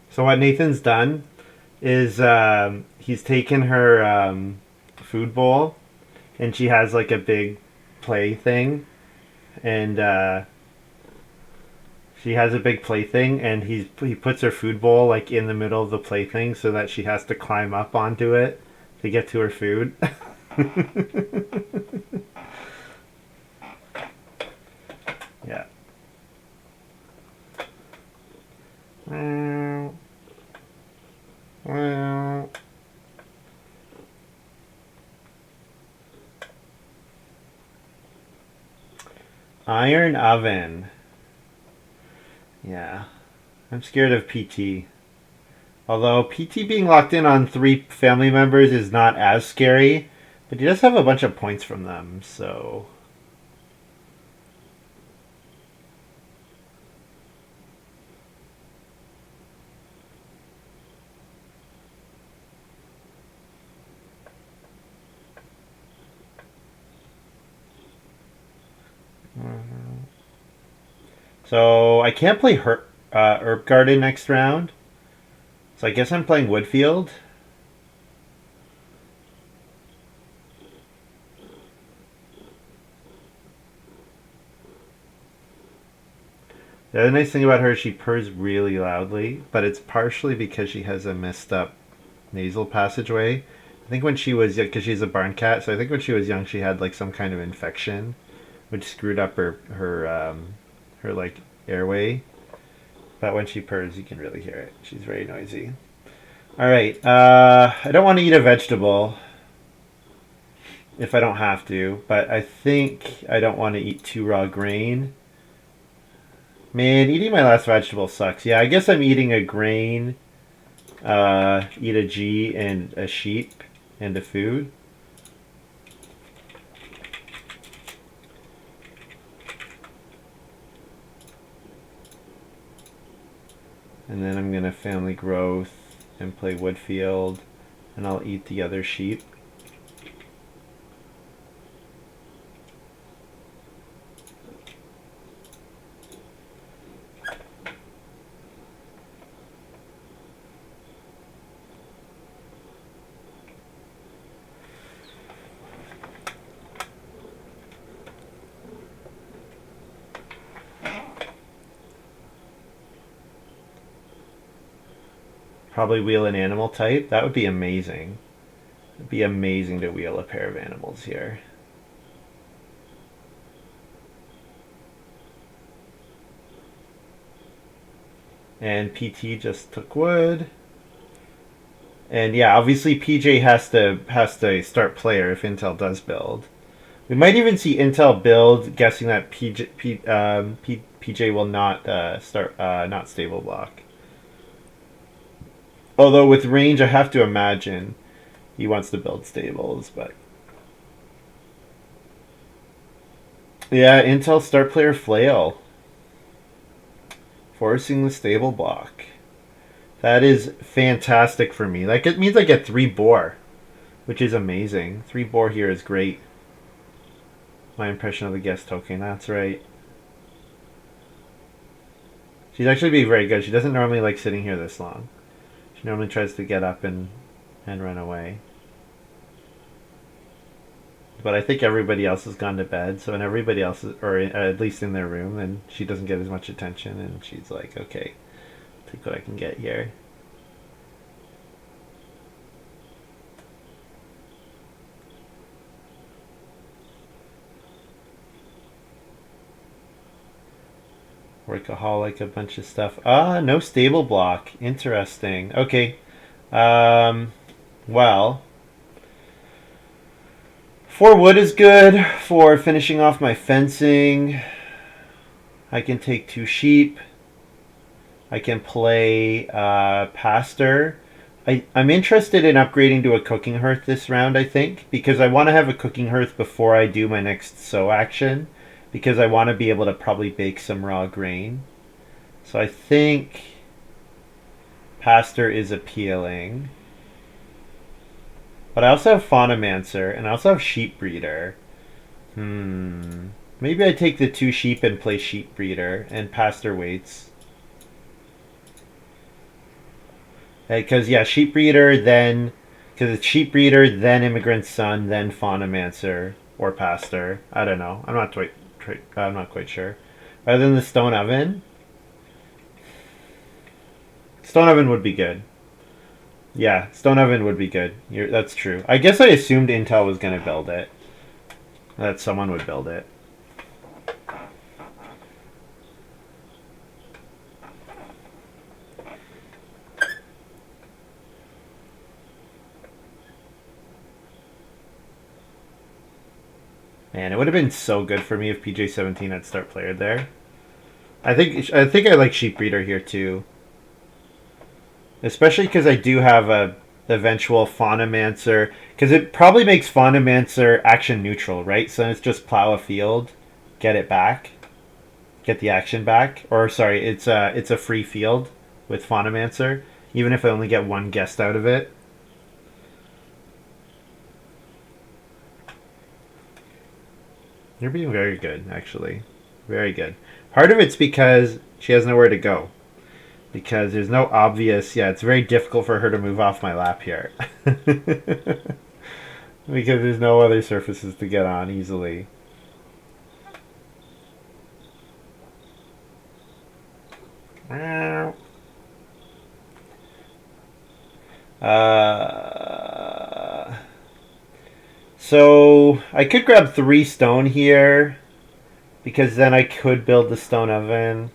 So what Nathan's done is he's taken her food bowl, and she has like a big play thing, and she has a big plaything, and he puts her food bowl like in the middle of the plaything so that she has to climb up onto it to get to her food. Yeah. Iron oven. Yeah. I'm scared of PT. Although PT being locked in on 3 family members is not as scary. But he does have a bunch of points from them, so... So I can't play Herb Garden next round. So I guess I'm playing Woodfield. The other nice thing about her is she purrs really loudly, but it's partially because she has a messed up nasal passageway. I think when she was young, because she's a barn cat, so I think when she was young she had like some kind of infection, which screwed up her like airway. But when she purrs, you can really hear it. She's very noisy. All right, I don't want to eat a vegetable if I don't have to, but I think I don't want to eat 2 raw grain. Man, eating my last vegetable sucks. Yeah, I guess I'm eating a grain, eat a G and a sheep and a food. And then I'm gonna family growth and play Woodfield, and I'll eat the other sheep. Probably wheel an animal type. That would be amazing. It'd be amazing to wheel a pair of animals here. And PT just took wood. And yeah, obviously PJ has to start player if Intel does build. We might even see Intel build, guessing that PJ will not start not stable block. Although with range, I have to imagine he wants to build stables, but yeah, Intel start player flail, forcing the stable block. That is fantastic for me. Like it means I get 3 boar, which is amazing. 3 boar here is great. My impression of the guest token. That's right. She's actually being very good. She doesn't normally like sitting here this long. She normally tries to get up and run away. But I think everybody else has gone to bed, so when everybody else is, or at least in their room, then she doesn't get as much attention, and she's like, okay, take what I can get here. Workaholic, a bunch of stuff. Ah, no stable block. Interesting. Okay. Well, 4 wood is good for finishing off my fencing. I can take 2 sheep. I can play pasture. I'm interested in upgrading to a cooking hearth this round, I think, because I want to have a cooking hearth before I do my next sow action, because I want to be able to probably bake some raw grain. So I think pasture is appealing. But I also have Faunamancer, and I also have Sheep Breeder. Maybe I take the 2 sheep and play Sheep Breeder, and pasture waits. Because, yeah, Sheep Breeder, then... Because it's Sheep Breeder, then Immigrant Son, then Faunamancer, or pasture. I don't know. I'm not quite sure. Rather than the Stone Oven, Stone Oven would be good. Yeah, Stone Oven would be good. That's true. I guess I assumed Intel was going to build it. That someone would build it. Man, it would have been so good for me if PJ17 had start player there. I think I like Sheep Breeder here too. Especially because I do have the eventual Faunamancer, because it probably makes Faunamancer action neutral, right? So it's just plow a field, get it back, get the action back, or sorry, it's a free field with Faunamancer, even if I only get one guest out of it. You're being very good, actually, very good. Part of it's because she has nowhere to go. Because there's no obvious, yeah, it's very difficult for her to move off my lap here. Because there's no other surfaces to get on easily. So I could grab 3 stone here, because then I could build the stone oven.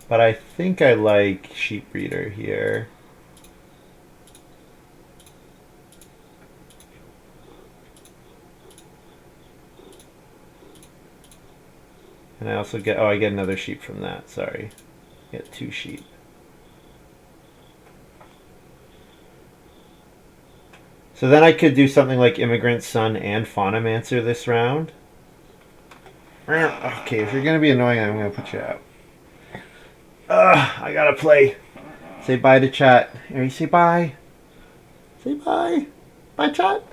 But I think I like sheep breeder here. And I also get, oh, I get another sheep from that, sorry. I get 2 sheep. So then I could do something like Immigrant Son and Faunamancer this round. Okay, if you're going to be annoying, I'm going to put you out. I gotta play. Say bye to chat. Harry, say bye. Say bye. Bye, chat.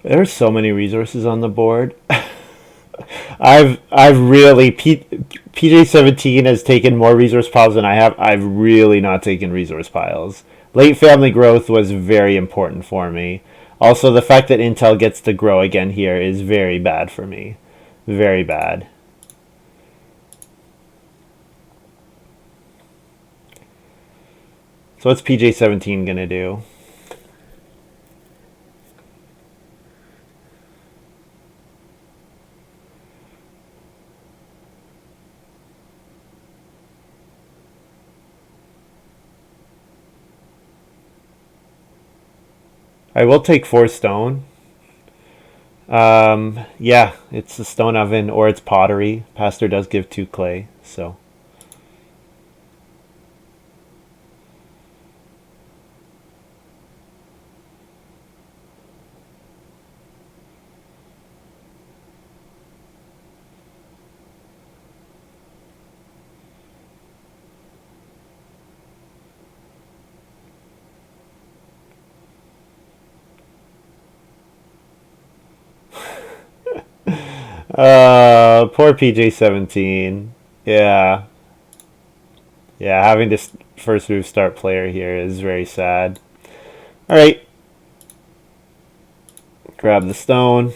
There's so many resources on the board. I've really PJ17 has taken more resource piles than I have. I've really not taken resource piles. Late family growth was very important for me. Also, the fact that Intel gets to grow again here is very bad for me. Very bad. So what's PJ17 gonna do? I will take 4 stone. Yeah, it's the stone oven or it's pottery. Pastor does give 2 clay, so. Poor PJ17. Yeah. Yeah, having this first move start player here is very sad. Alright. Grab the stone.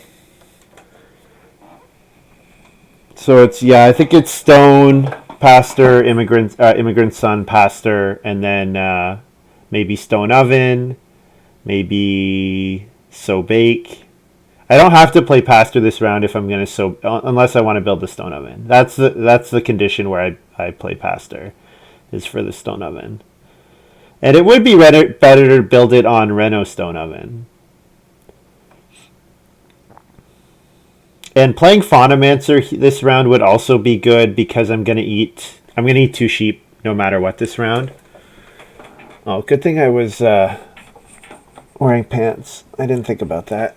So it's, yeah, I think it's stone, pastor, immigrant son, pastor, and then maybe stone oven, maybe so bake. I don't have to play pastor this round if I'm gonna unless I want to build the stone oven. That's the condition where I play pastor, is for the stone oven. And it would be better to build it on Reno stone oven. And playing Faunamancer this round would also be good because I'm gonna eat 2 sheep no matter what this round. Oh, good thing I was wearing pants. I didn't think about that.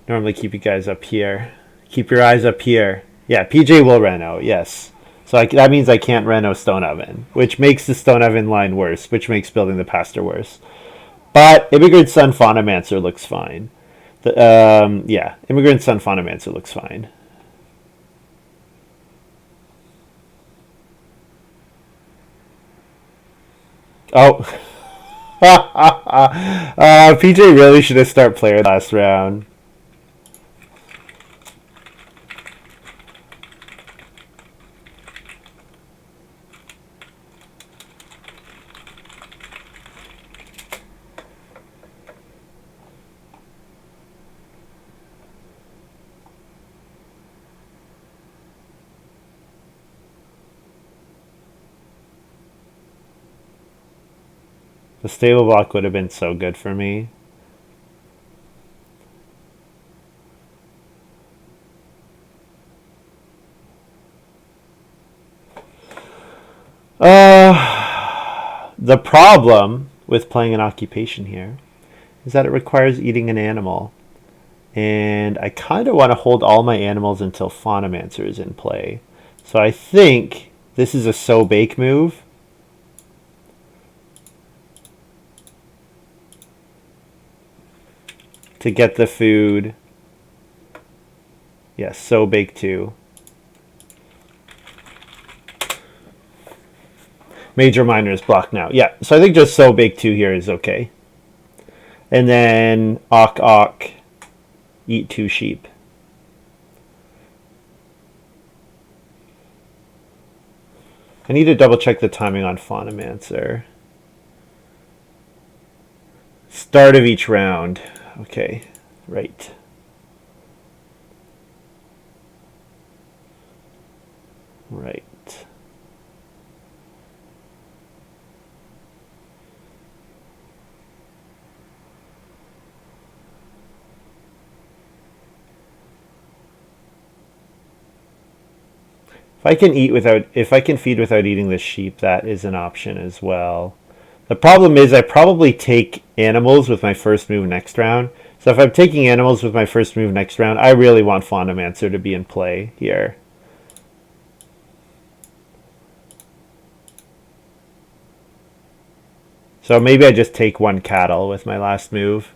Normally keep you guys up here. Keep your eyes up here. Yeah, PJ will Reno, yes. So that means I can't Reno stone oven, which makes the stone oven line worse, which makes building the pastor worse. But Immigrant Son Faunamancer looks fine. Yeah, Immigrant Son Faunamancer looks fine. Oh. PJ really should have started player last round. The stable block would have been so good for me. The problem with playing an occupation here is that it requires eating an animal. And I kind of want to hold all my animals until Faunamancer is in play. So I think this is a so-bake move. To get the food. Yes, so-bake 2. Major minor is blocked now. Yeah, so I think just so-bake 2 here is okay. And then Ock, eat 2 sheep. I need to double check the timing on Faunamancer. Start of each round. Okay, right. Right. If I can feed without eating the sheep, that is an option as well. The problem is I probably take animals with my first move next round. So if I'm taking animals with my first move next round, I really want Faunamancer to be in play here. So maybe I just take 1 cattle with my last move.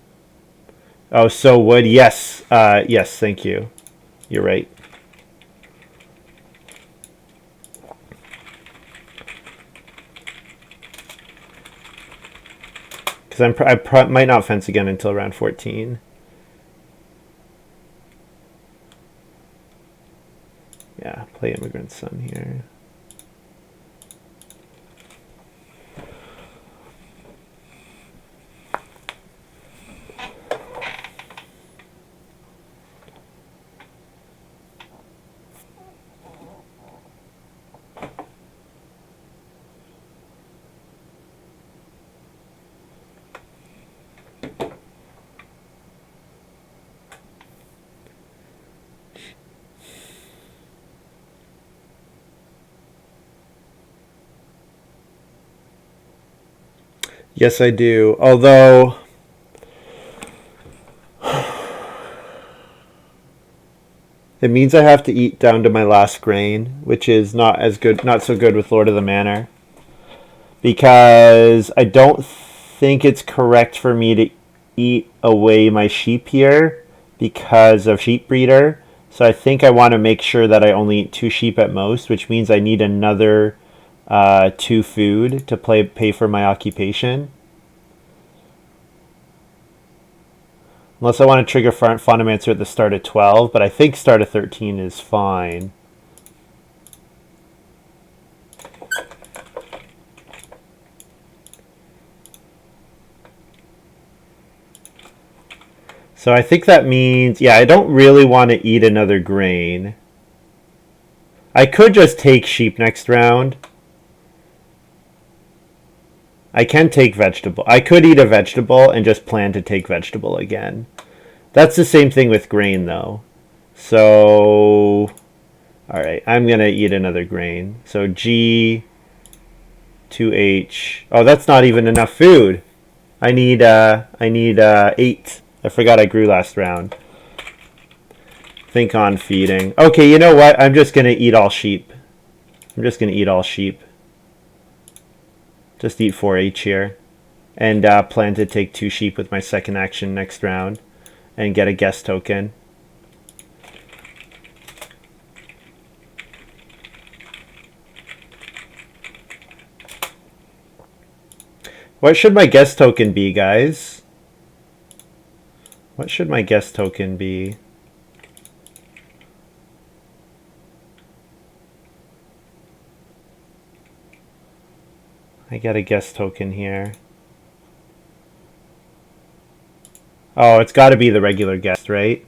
Oh, so wood. Yes. Yes, thank you. You're right. Because I might not fence again until round 14. Yeah, play Immigrant Son here. Yes, I do. Although it means I have to eat down to my last grain, which is not so good with Lord of the Manor. Because I don't think it's correct for me to eat away my sheep here because of sheep breeder. So I think I want to make sure that I only eat 2 sheep at most, which means I need another 2 food to pay for my occupation. Unless I want to trigger Faunamancer at the start of 12, but I think start of 13 is fine. So I think that means, yeah, I don't really want to eat another grain. I could just take sheep next round. I can take vegetable. I could eat a vegetable and just plan to take vegetable again. That's the same thing with grain, though. So, all right, I'm going to eat another grain. So G, 2H. Oh, that's not even enough food. I need 8. I forgot I grew last round. Think on feeding. Okay, you know what? I'm just going to eat all sheep. I'm just going to eat all sheep. Just eat 4H here. And plan to take 2 sheep with my second action next round. And get a guest token. What should my guest token be, guys? What should my guest token be? I get a guest token here. Oh, it's got to be the regular guest, right?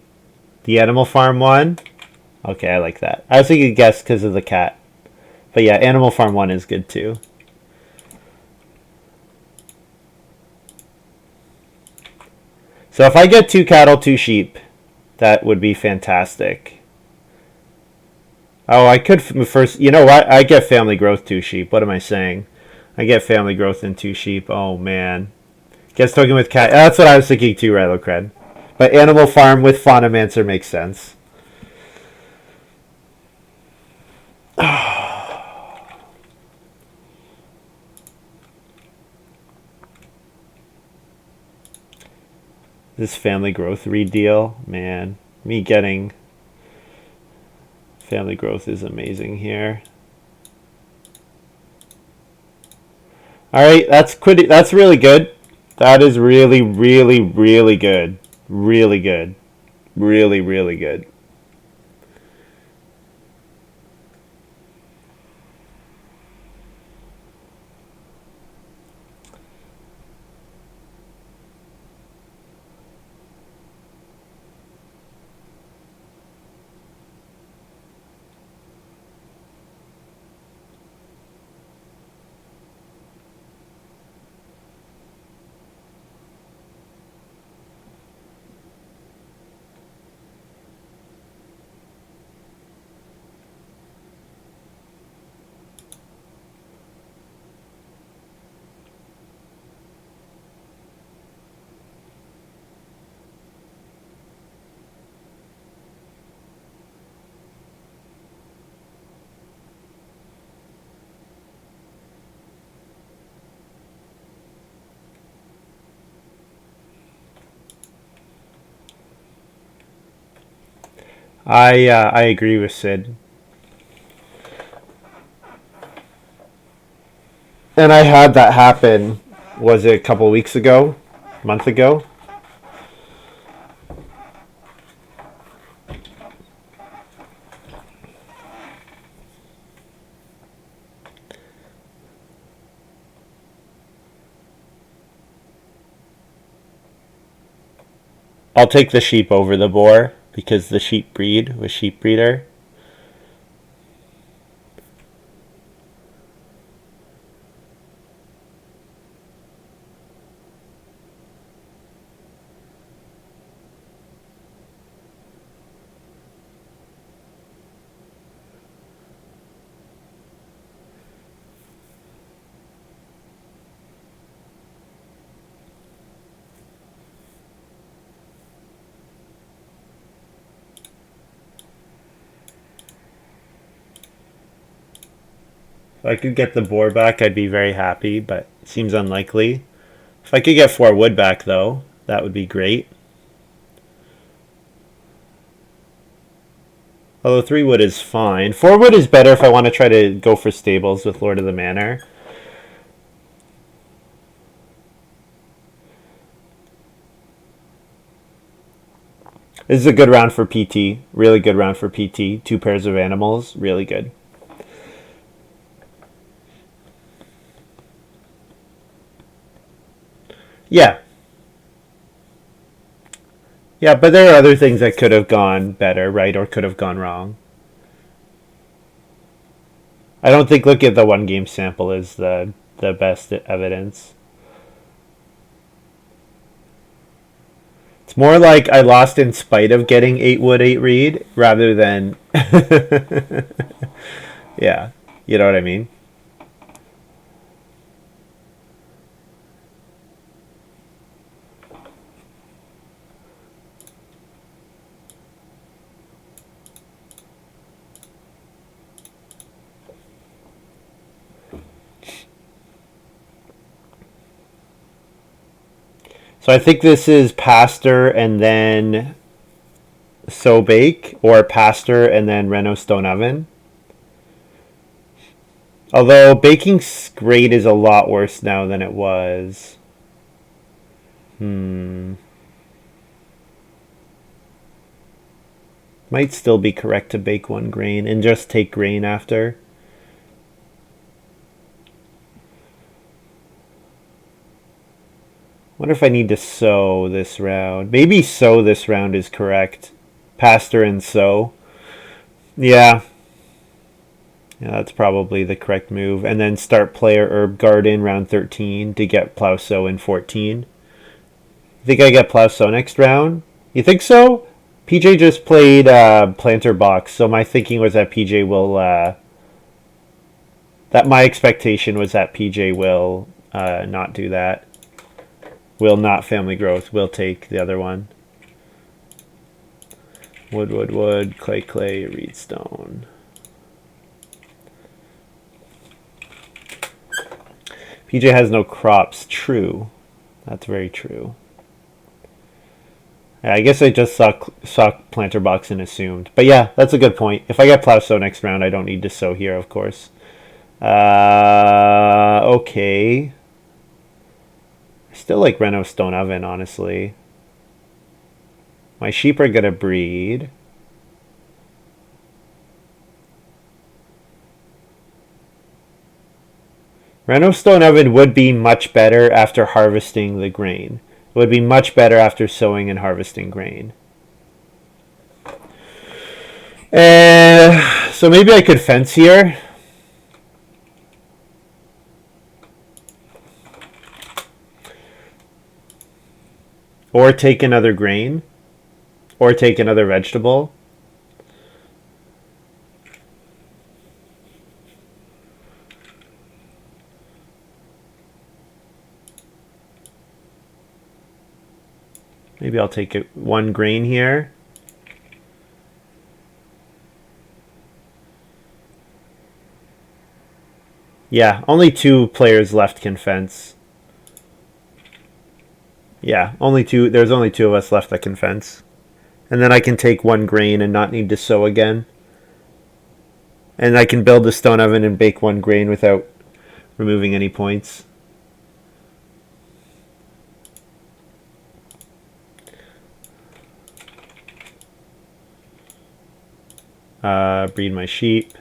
The Animal Farm one? Okay, I like that. I was thinking guest because of the cat. But yeah, Animal Farm 1 is good too. So if I get 2 cattle, 2 sheep, that would be fantastic. Oh, I could first. You know what? I get family growth 2 sheep. What am I saying? I get family growth in 2 sheep. Oh man. Guess token with cat. That's what I was thinking too, Rilo Cred. But Animal Farm with Faunamancer makes sense. This family growth read deal, man. Me getting family growth is amazing here. All right, that's really good. That is really, really, really good. Really good. Really, really good. I agree with Sid. And I had that happen. Was it a couple weeks ago? A month ago? I'll take the sheep over the boar because the sheep breed with sheep breeder. If I could get the boar back, I'd be very happy, but it seems unlikely. If I could get 4 wood back, though, that would be great. Although 3 wood is fine. 4 wood is better if I want to try to go for stables with Lord of the Manor. This is a good round for PT. Really good round for PT. 2 pairs of animals. Really good. Yeah. Yeah, but there are other things that could have gone better, right? Or could have gone wrong. I don't think looking at the 1 game sample is the best evidence. It's more like I lost in spite of getting 8 wood, 8 reed, rather than. Yeah, you know what I mean? So I think this is pastor and then so bake, or pastor and then Reno stone oven. Although baking grate is a lot worse now than it was. Might still be correct to bake 1 grain and just take grain after. Wonder if I need to sow this round. Maybe sow this round is correct. Pastor and sow. Yeah. Yeah, that's probably the correct move. And then start player herb garden round 13 to get plow sow in 14. think I get plow sow next round? You think so? PJ just played planter box, so my thinking was that PJ will. That my expectation was that PJ will not do that. Will not family growth. Will take the other one. Wood, wood, wood. Clay, clay. Reed stone. PJ has no crops. True. That's very true. Yeah, I guess I just saw planter box and assumed. But yeah, that's a good point. If I get plow sow next round, I don't need to sow here, of course. Okay. I still like Reno Stone Oven, honestly. My sheep are gonna breed. Reno Stone Oven would be much better after harvesting the grain. It would be much better after sowing and harvesting grain. So maybe I could fence here. Or take another grain. Or take another vegetable. Maybe I'll take one grain here. Yeah, only 2 players left can fence. Yeah, there's only 2 of us left that can fence. And then I can take one grain and not need to sow again. And I can build the stone oven and bake one grain without removing any points. Breed my sheep.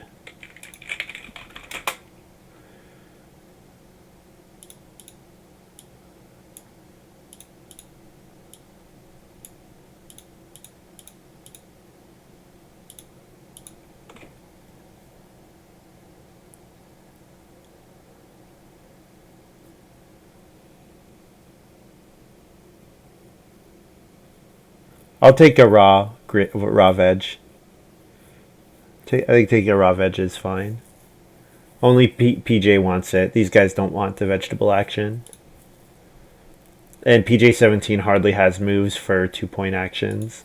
I'll take a raw veg. I think taking a raw veg is fine. Only PJ wants it. These guys don't want the vegetable action. And PJ 17 hardly has moves for 2-point actions.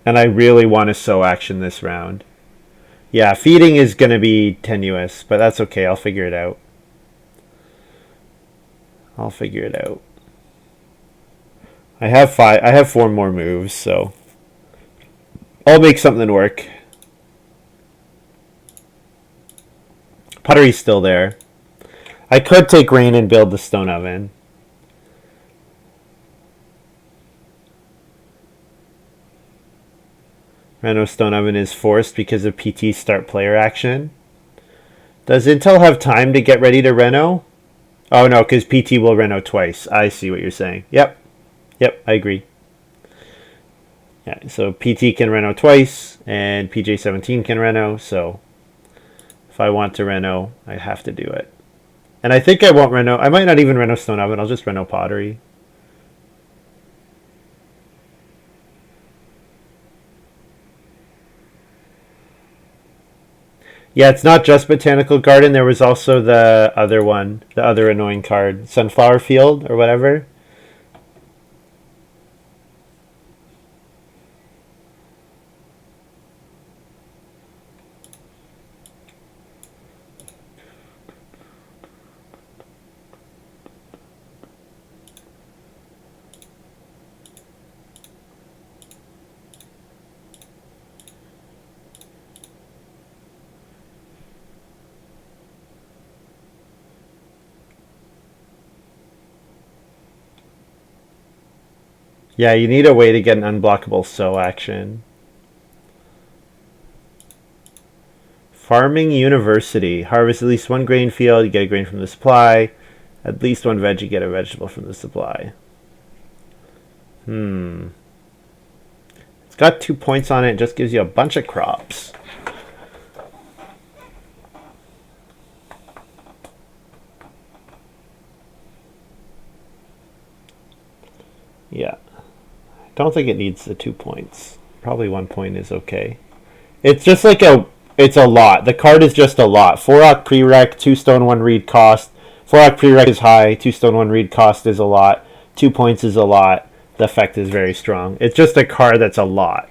And I really want to sow action this round. Yeah, feeding is going to be tenuous, but that's okay. I'll figure it out. I have 4 more moves, so I'll make something work. Pottery's still there. I could take rain and build the stone oven. Reno Stone Oven is forced because of PT start player action. Does Intel have time to get ready to Reno? Oh no, because PT will Reno twice. I see what you're saying. Yep, I agree. Yeah, so PT can Reno twice, and PJ17 can Reno, so if I want to Reno, I have to do it. And I think I won't Reno. I might not even Reno Stone Oven. I'll just Reno Pottery. Yeah, it's not just Botanical Garden. There was also the other one, the other annoying card, Sunflower Field or whatever. Yeah, you need a way to get an unblockable sow action. Farming University. Harvest at least 1 grain field, you get a grain from the supply. At least 1 veg, you get a vegetable from the supply. It's got 2 points on it, just gives you a bunch of crops. Yeah. Don't think it needs the 2 points. Probably 1 point is okay. It's just like it's a lot. The card is just a lot. 4-Ock prereq, 2 stone, 1 read cost. 4-Ock prereq is high, 2 stone, 1 read cost is a lot. 2 points is a lot. The effect is very strong. It's just a card that's a lot.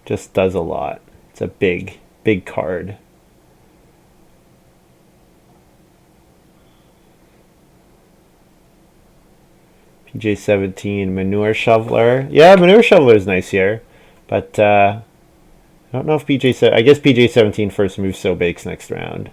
Just does a lot. It's a big, big card. PJ17, Manure Shoveler. Yeah, Manure Shoveler is nice here. But I don't know if I guess PJ17 first moves so bakes next round.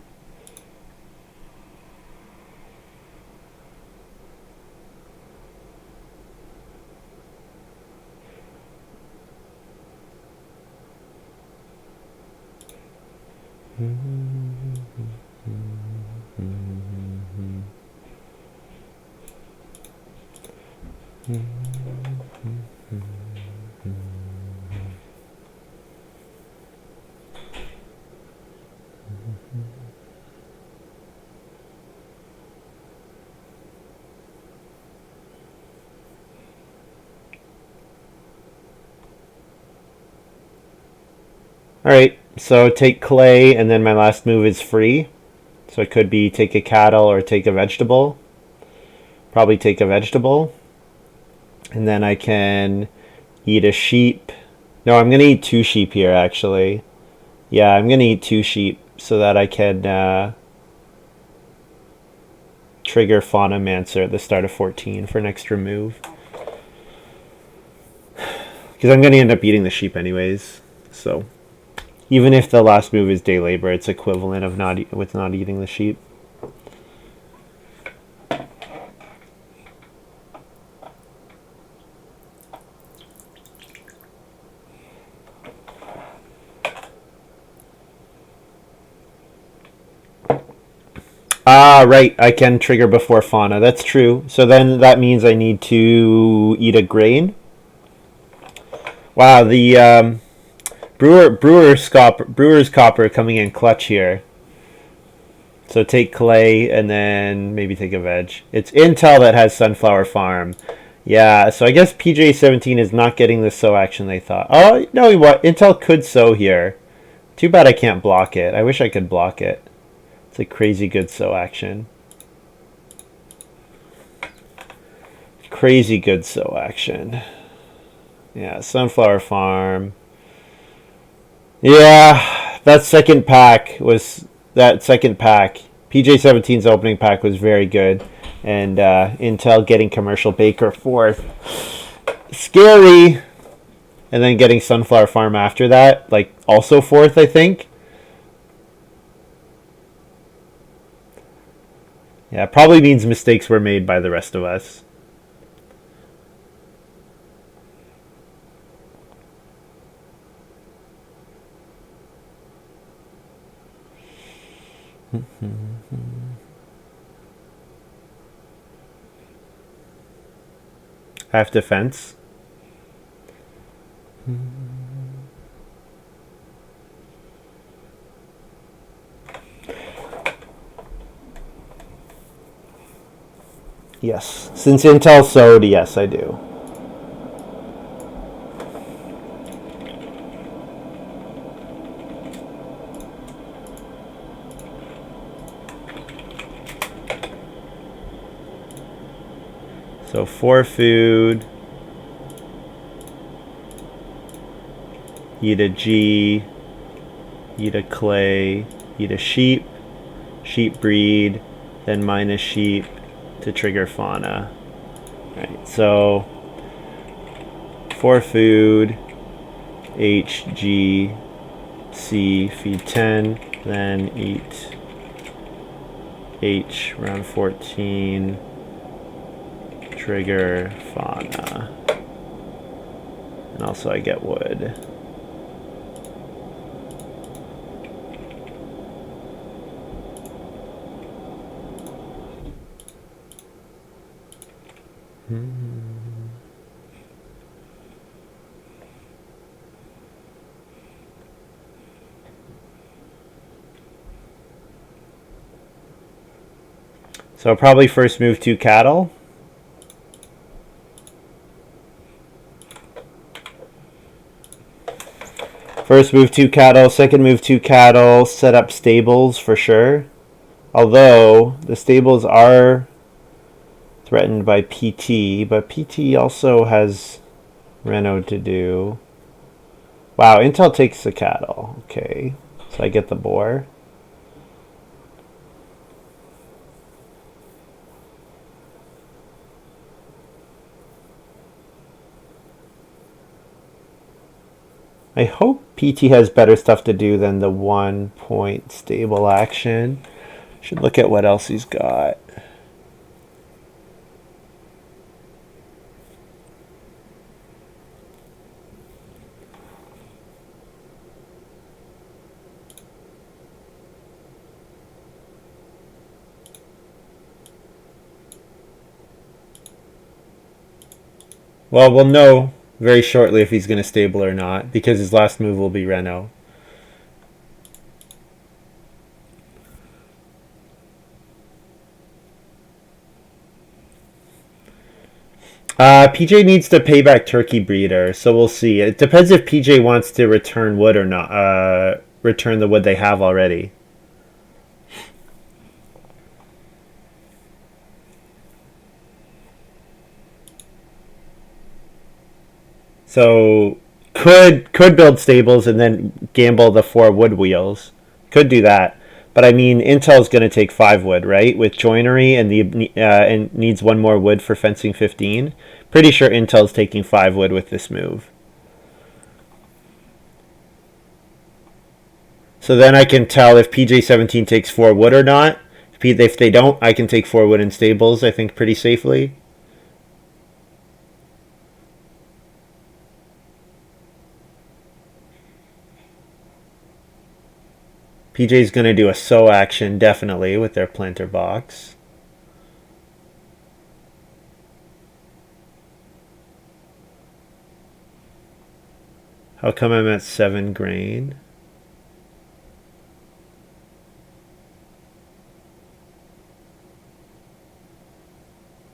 Alright, so take clay, and then my last move is free. So it could be take a cattle or take a vegetable. Probably take a vegetable. And then I can eat a sheep. No, I'm going to eat 2 sheep here, actually. Yeah, I'm going to eat 2 sheep so that I can trigger Fauna Mancer at the start of 14 for an extra move. Because I'm going to end up eating the sheep anyways. So even if the last move is day labor, it's equivalent of not eating the sheep. Ah, right. I can trigger before fauna. That's true. So then that means I need to eat a grain. Wow, the Brewer's Copper coming in clutch here. So take clay and then maybe take a veg. It's Intel that has Sunflower Farm. Yeah, so I guess PJ17 is not getting the sow action they thought. Oh, no, what? Intel could sow here. Too bad I can't block it. I wish I could block it. It's a crazy good sow action. Crazy good sow action. Yeah, Sunflower Farm. Yeah, that second pack. PJ17's opening pack was very good. And Intel getting Commercial Baker fourth. Scary. And then getting Sunflower Farm after that. Like, also fourth, I think. Yeah, probably means mistakes were made by the rest of us. I have defense. Yes. Since Intel sowed, yes, I do. So 4 food. Eat a G. Eat a clay. Eat a sheep. Sheep breed. Then mine a sheep to trigger fauna. Right, so 4 food. H, G, C, feed 10. Then eat H, round 14. Trigger fauna. And also I get wood. So I'll probably first move 2 cattle. First move 2 cattle, second move 2 cattle, set up stables for sure. Although the stables are threatened by PT, but PT also has Reno to do. Wow, Intel takes the cattle. Okay, so I get the boar. I hope PT has better stuff to do than the 1-point stable action. Should look at what else he's got. Well, we'll know very shortly if he's going to stable or not, because his last move will be Reno. PJ needs to pay back Turkey Breeder, so we'll see. It depends if PJ wants to return wood or not. Return the wood they have already. So could build stables and then gamble the 4 wood wheels. Could do that. But I mean, Intel's going to take 5 wood, right? With joinery and needs 1 more wood for fencing 15. Pretty sure Intel's taking 5 wood with this move. So then I can tell if PJ17 takes 4 wood or not. If they don't, I can take 4 wood in stables, I think, pretty safely. PJ's going to do a sow action, definitely, with their planter box. How come I'm at 7 grain?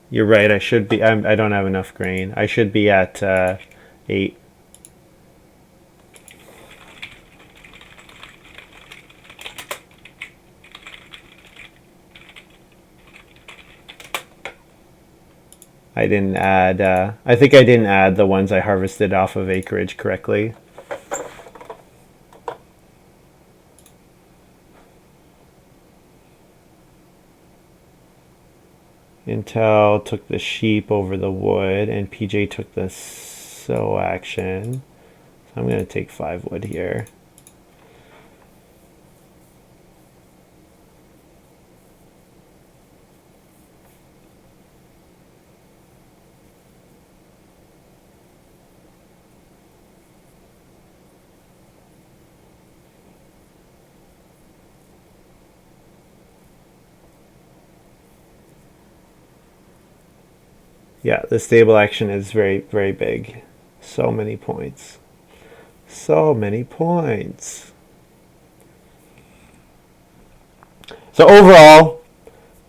You're right, I should be. I don't have enough grain. I should be at 8. I didn't add, I think I didn't add the ones I harvested off of acreage correctly. Intel took the sheep over the wood, and PJ took the sow action. So I'm going to take 5 wood here. Yeah, the stable action is very, very big. So many points. So many points. So overall,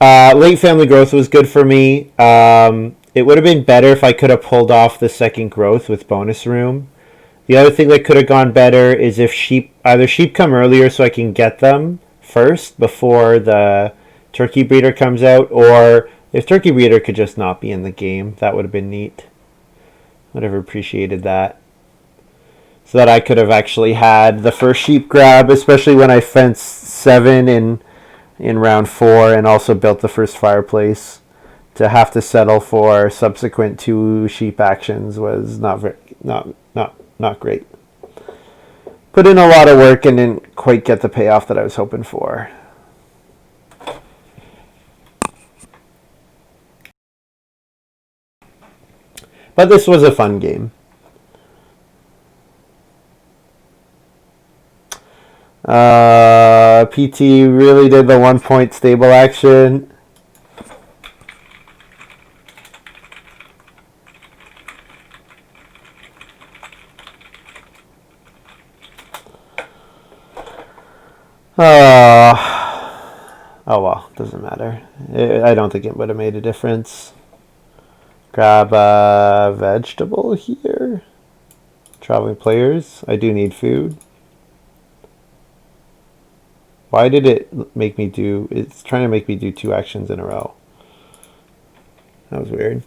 late family growth was good for me. It would have been better if I could have pulled off the second growth with bonus room. The other thing that could have gone better is if either sheep come earlier so I can get them first before the turkey breeder comes out, or if turkey breeder could just not be in the game, that would have been neat. Would have appreciated that. So that I could have actually had the first sheep grab, especially when I fenced 7 in round 4 and also built the first fireplace. To have to settle for subsequent 2 sheep actions was not great. Put in a lot of work and didn't quite get the payoff that I was hoping for. But this was a fun game. PT really did the 1-point stable action. Oh well, doesn't matter. I don't think it would have made a difference. Grab a vegetable here. Traveling players. I do need food. Why did it make me do... It's trying to make me do 2 actions in a row. That was weird.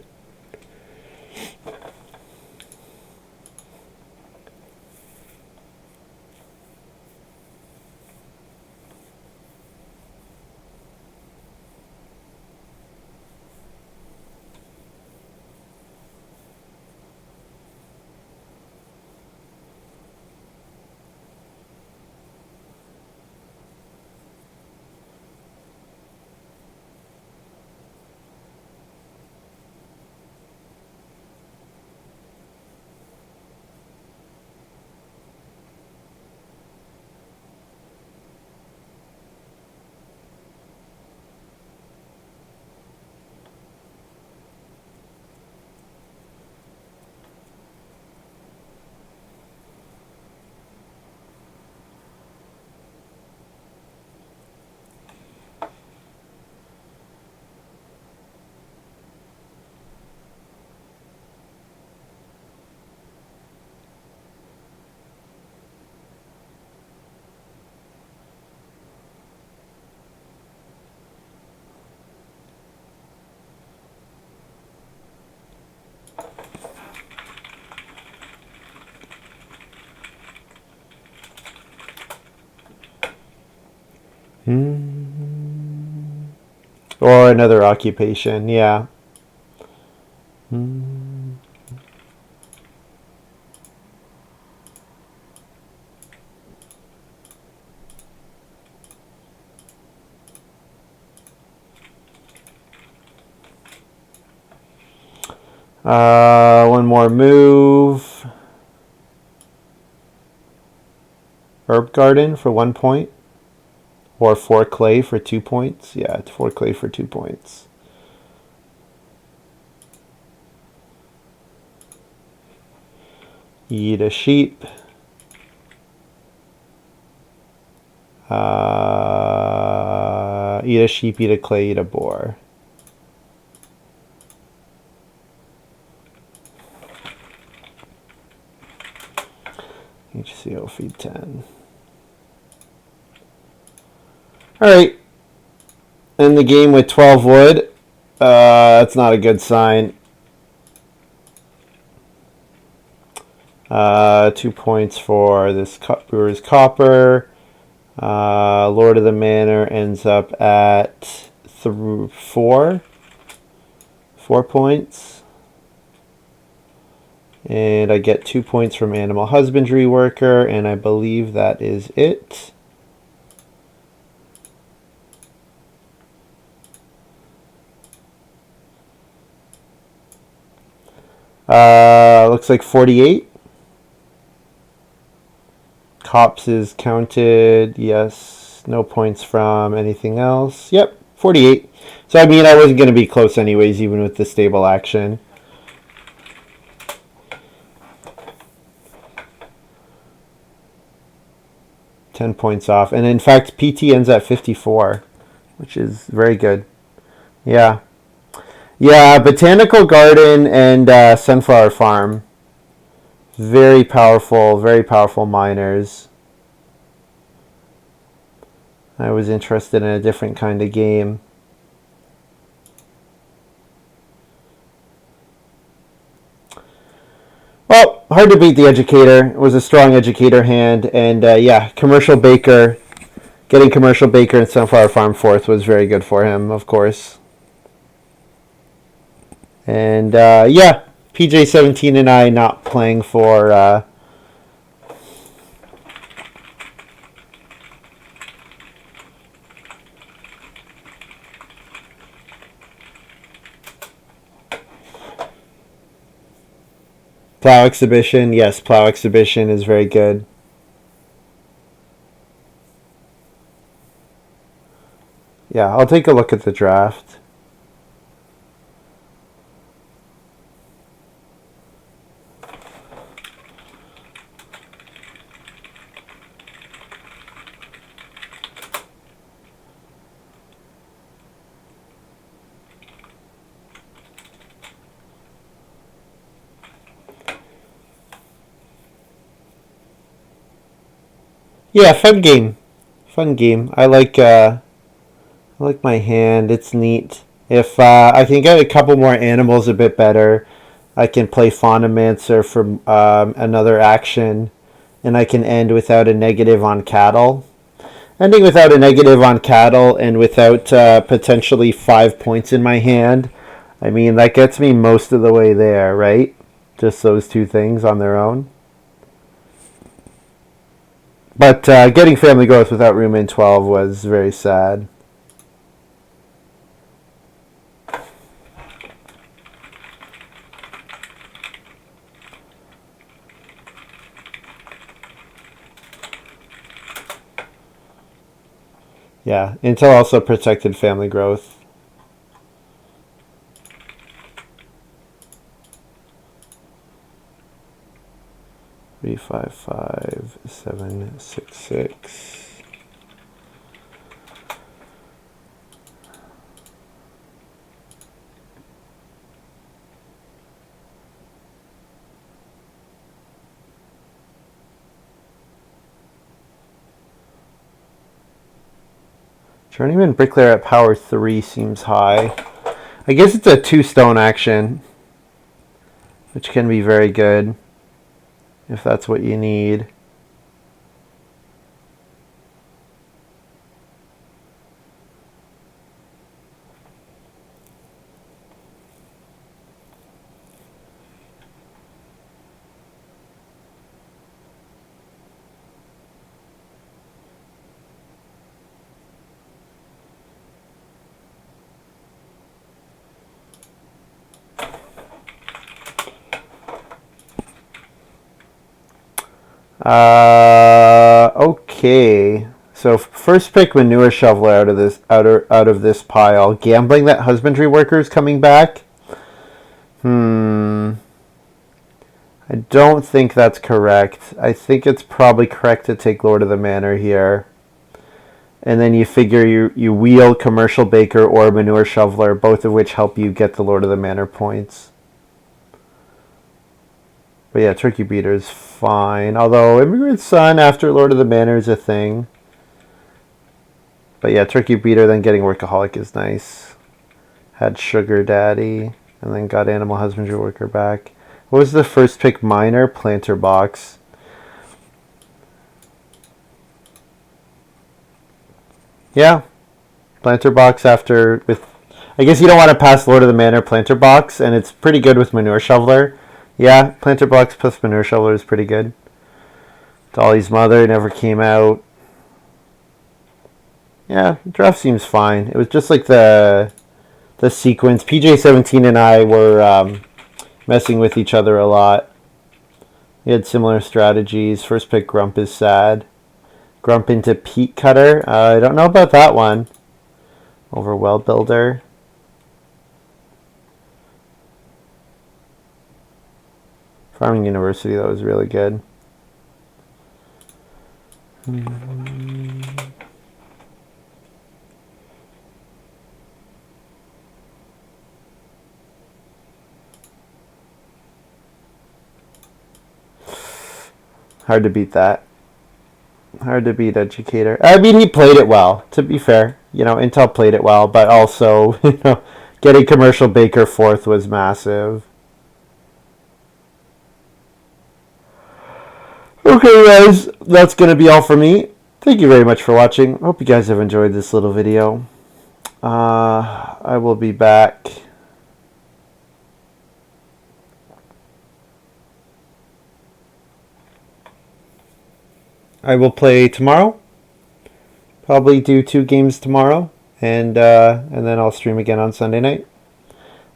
Or another occupation, yeah. One more move. Herb Garden for 1 point. Or 4 clay for 2 points. Yeah, 4 clay for 2 points. Eat a sheep. Eat a sheep, eat a clay, eat a boar. HCO feed 10. Alright. In the game with 12 wood. That's not a good sign. 2 points for this Brewer's Copper. Lord of the Manor ends up at 4 points. And I get 2 points from Animal Husbandry Worker, and I believe that is it. Looks like 48. Cops is counted. Yes. No points from anything else. Yep. 48. So, I mean, I wasn't going to be close anyways, even with the stable action. $10 off. And in fact, PT ends at 54, which is very good. Yeah. Yeah, Botanical Garden and Sunflower Farm. Very powerful miners. I was interested in a different kind of game. Well, hard to beat the Educator. It was a strong Educator hand. And yeah, Commercial Baker. Getting Commercial Baker and Sunflower Farm 4th was very good for him, of course. And yeah, PJ17 and I not playing for... Plow Exhibition. Yes, Plow Exhibition is very good. Yeah, I'll take a look at the draft. Yeah, fun game. Fun game. I like my hand. It's neat. If I can get a couple more animals a bit better, I can play Faunamancer for another action, and I can end without a negative on cattle. Ending without a negative on cattle and without potentially 5 points in my hand, I mean, that gets me most of the way there, right? Just those two things on their own. But getting family growth without room in 12 was very sad. Yeah, Intel also protected family growth. Three, 5, 5, 7, 6, 6. Journeyman Bricklayer at power 3 seems high. I guess it's a 2-stone action, which can be very good if that's what you need. Okay. So first pick manure shoveler out of this pile. Gambling that husbandry worker is coming back. I don't think that's correct. I think it's probably correct to take Lord of the Manor here. And then you figure you wheel commercial baker or manure shoveler, both of which help you get the Lord of the Manor points. But yeah, Turkey Beater is fine. Although Immigrant Son after Lord of the Manor is a thing. But yeah, Turkey Beater, then getting Workaholic is nice. Had Sugar Daddy, and then got Animal Husbandry Worker back. What was the first pick? Miner, Planter Box. Yeah, Planter Box after with. I guess you don't want to pass Lord of the Manor Planter Box, and it's pretty good with Manure Shoveler. Yeah, Planter Box plus Manure Shoveler is pretty good. Dolly's Mother never came out. Yeah, draft seems fine. It was just like the sequence. PJ17 and I were messing with each other a lot. We had similar strategies. First pick Grump is sad. Grump into Peat Cutter. I don't know about that one. Over Well Builder. Farming University, that was really good. Hard to beat that. Hard to beat Educator. I mean, he played it well, to be fair. You know, Intel played it well, but also, you know, getting Commercial Baker 4th was massive. Okay, guys, that's going to be all for me. Thank you very much for watching. Hope you guys have enjoyed this little video. I will be back. I will play tomorrow. Probably do 2 games tomorrow, and then I'll stream again on Sunday night.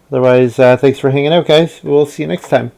Otherwise, thanks for hanging out, guys. We'll see you next time.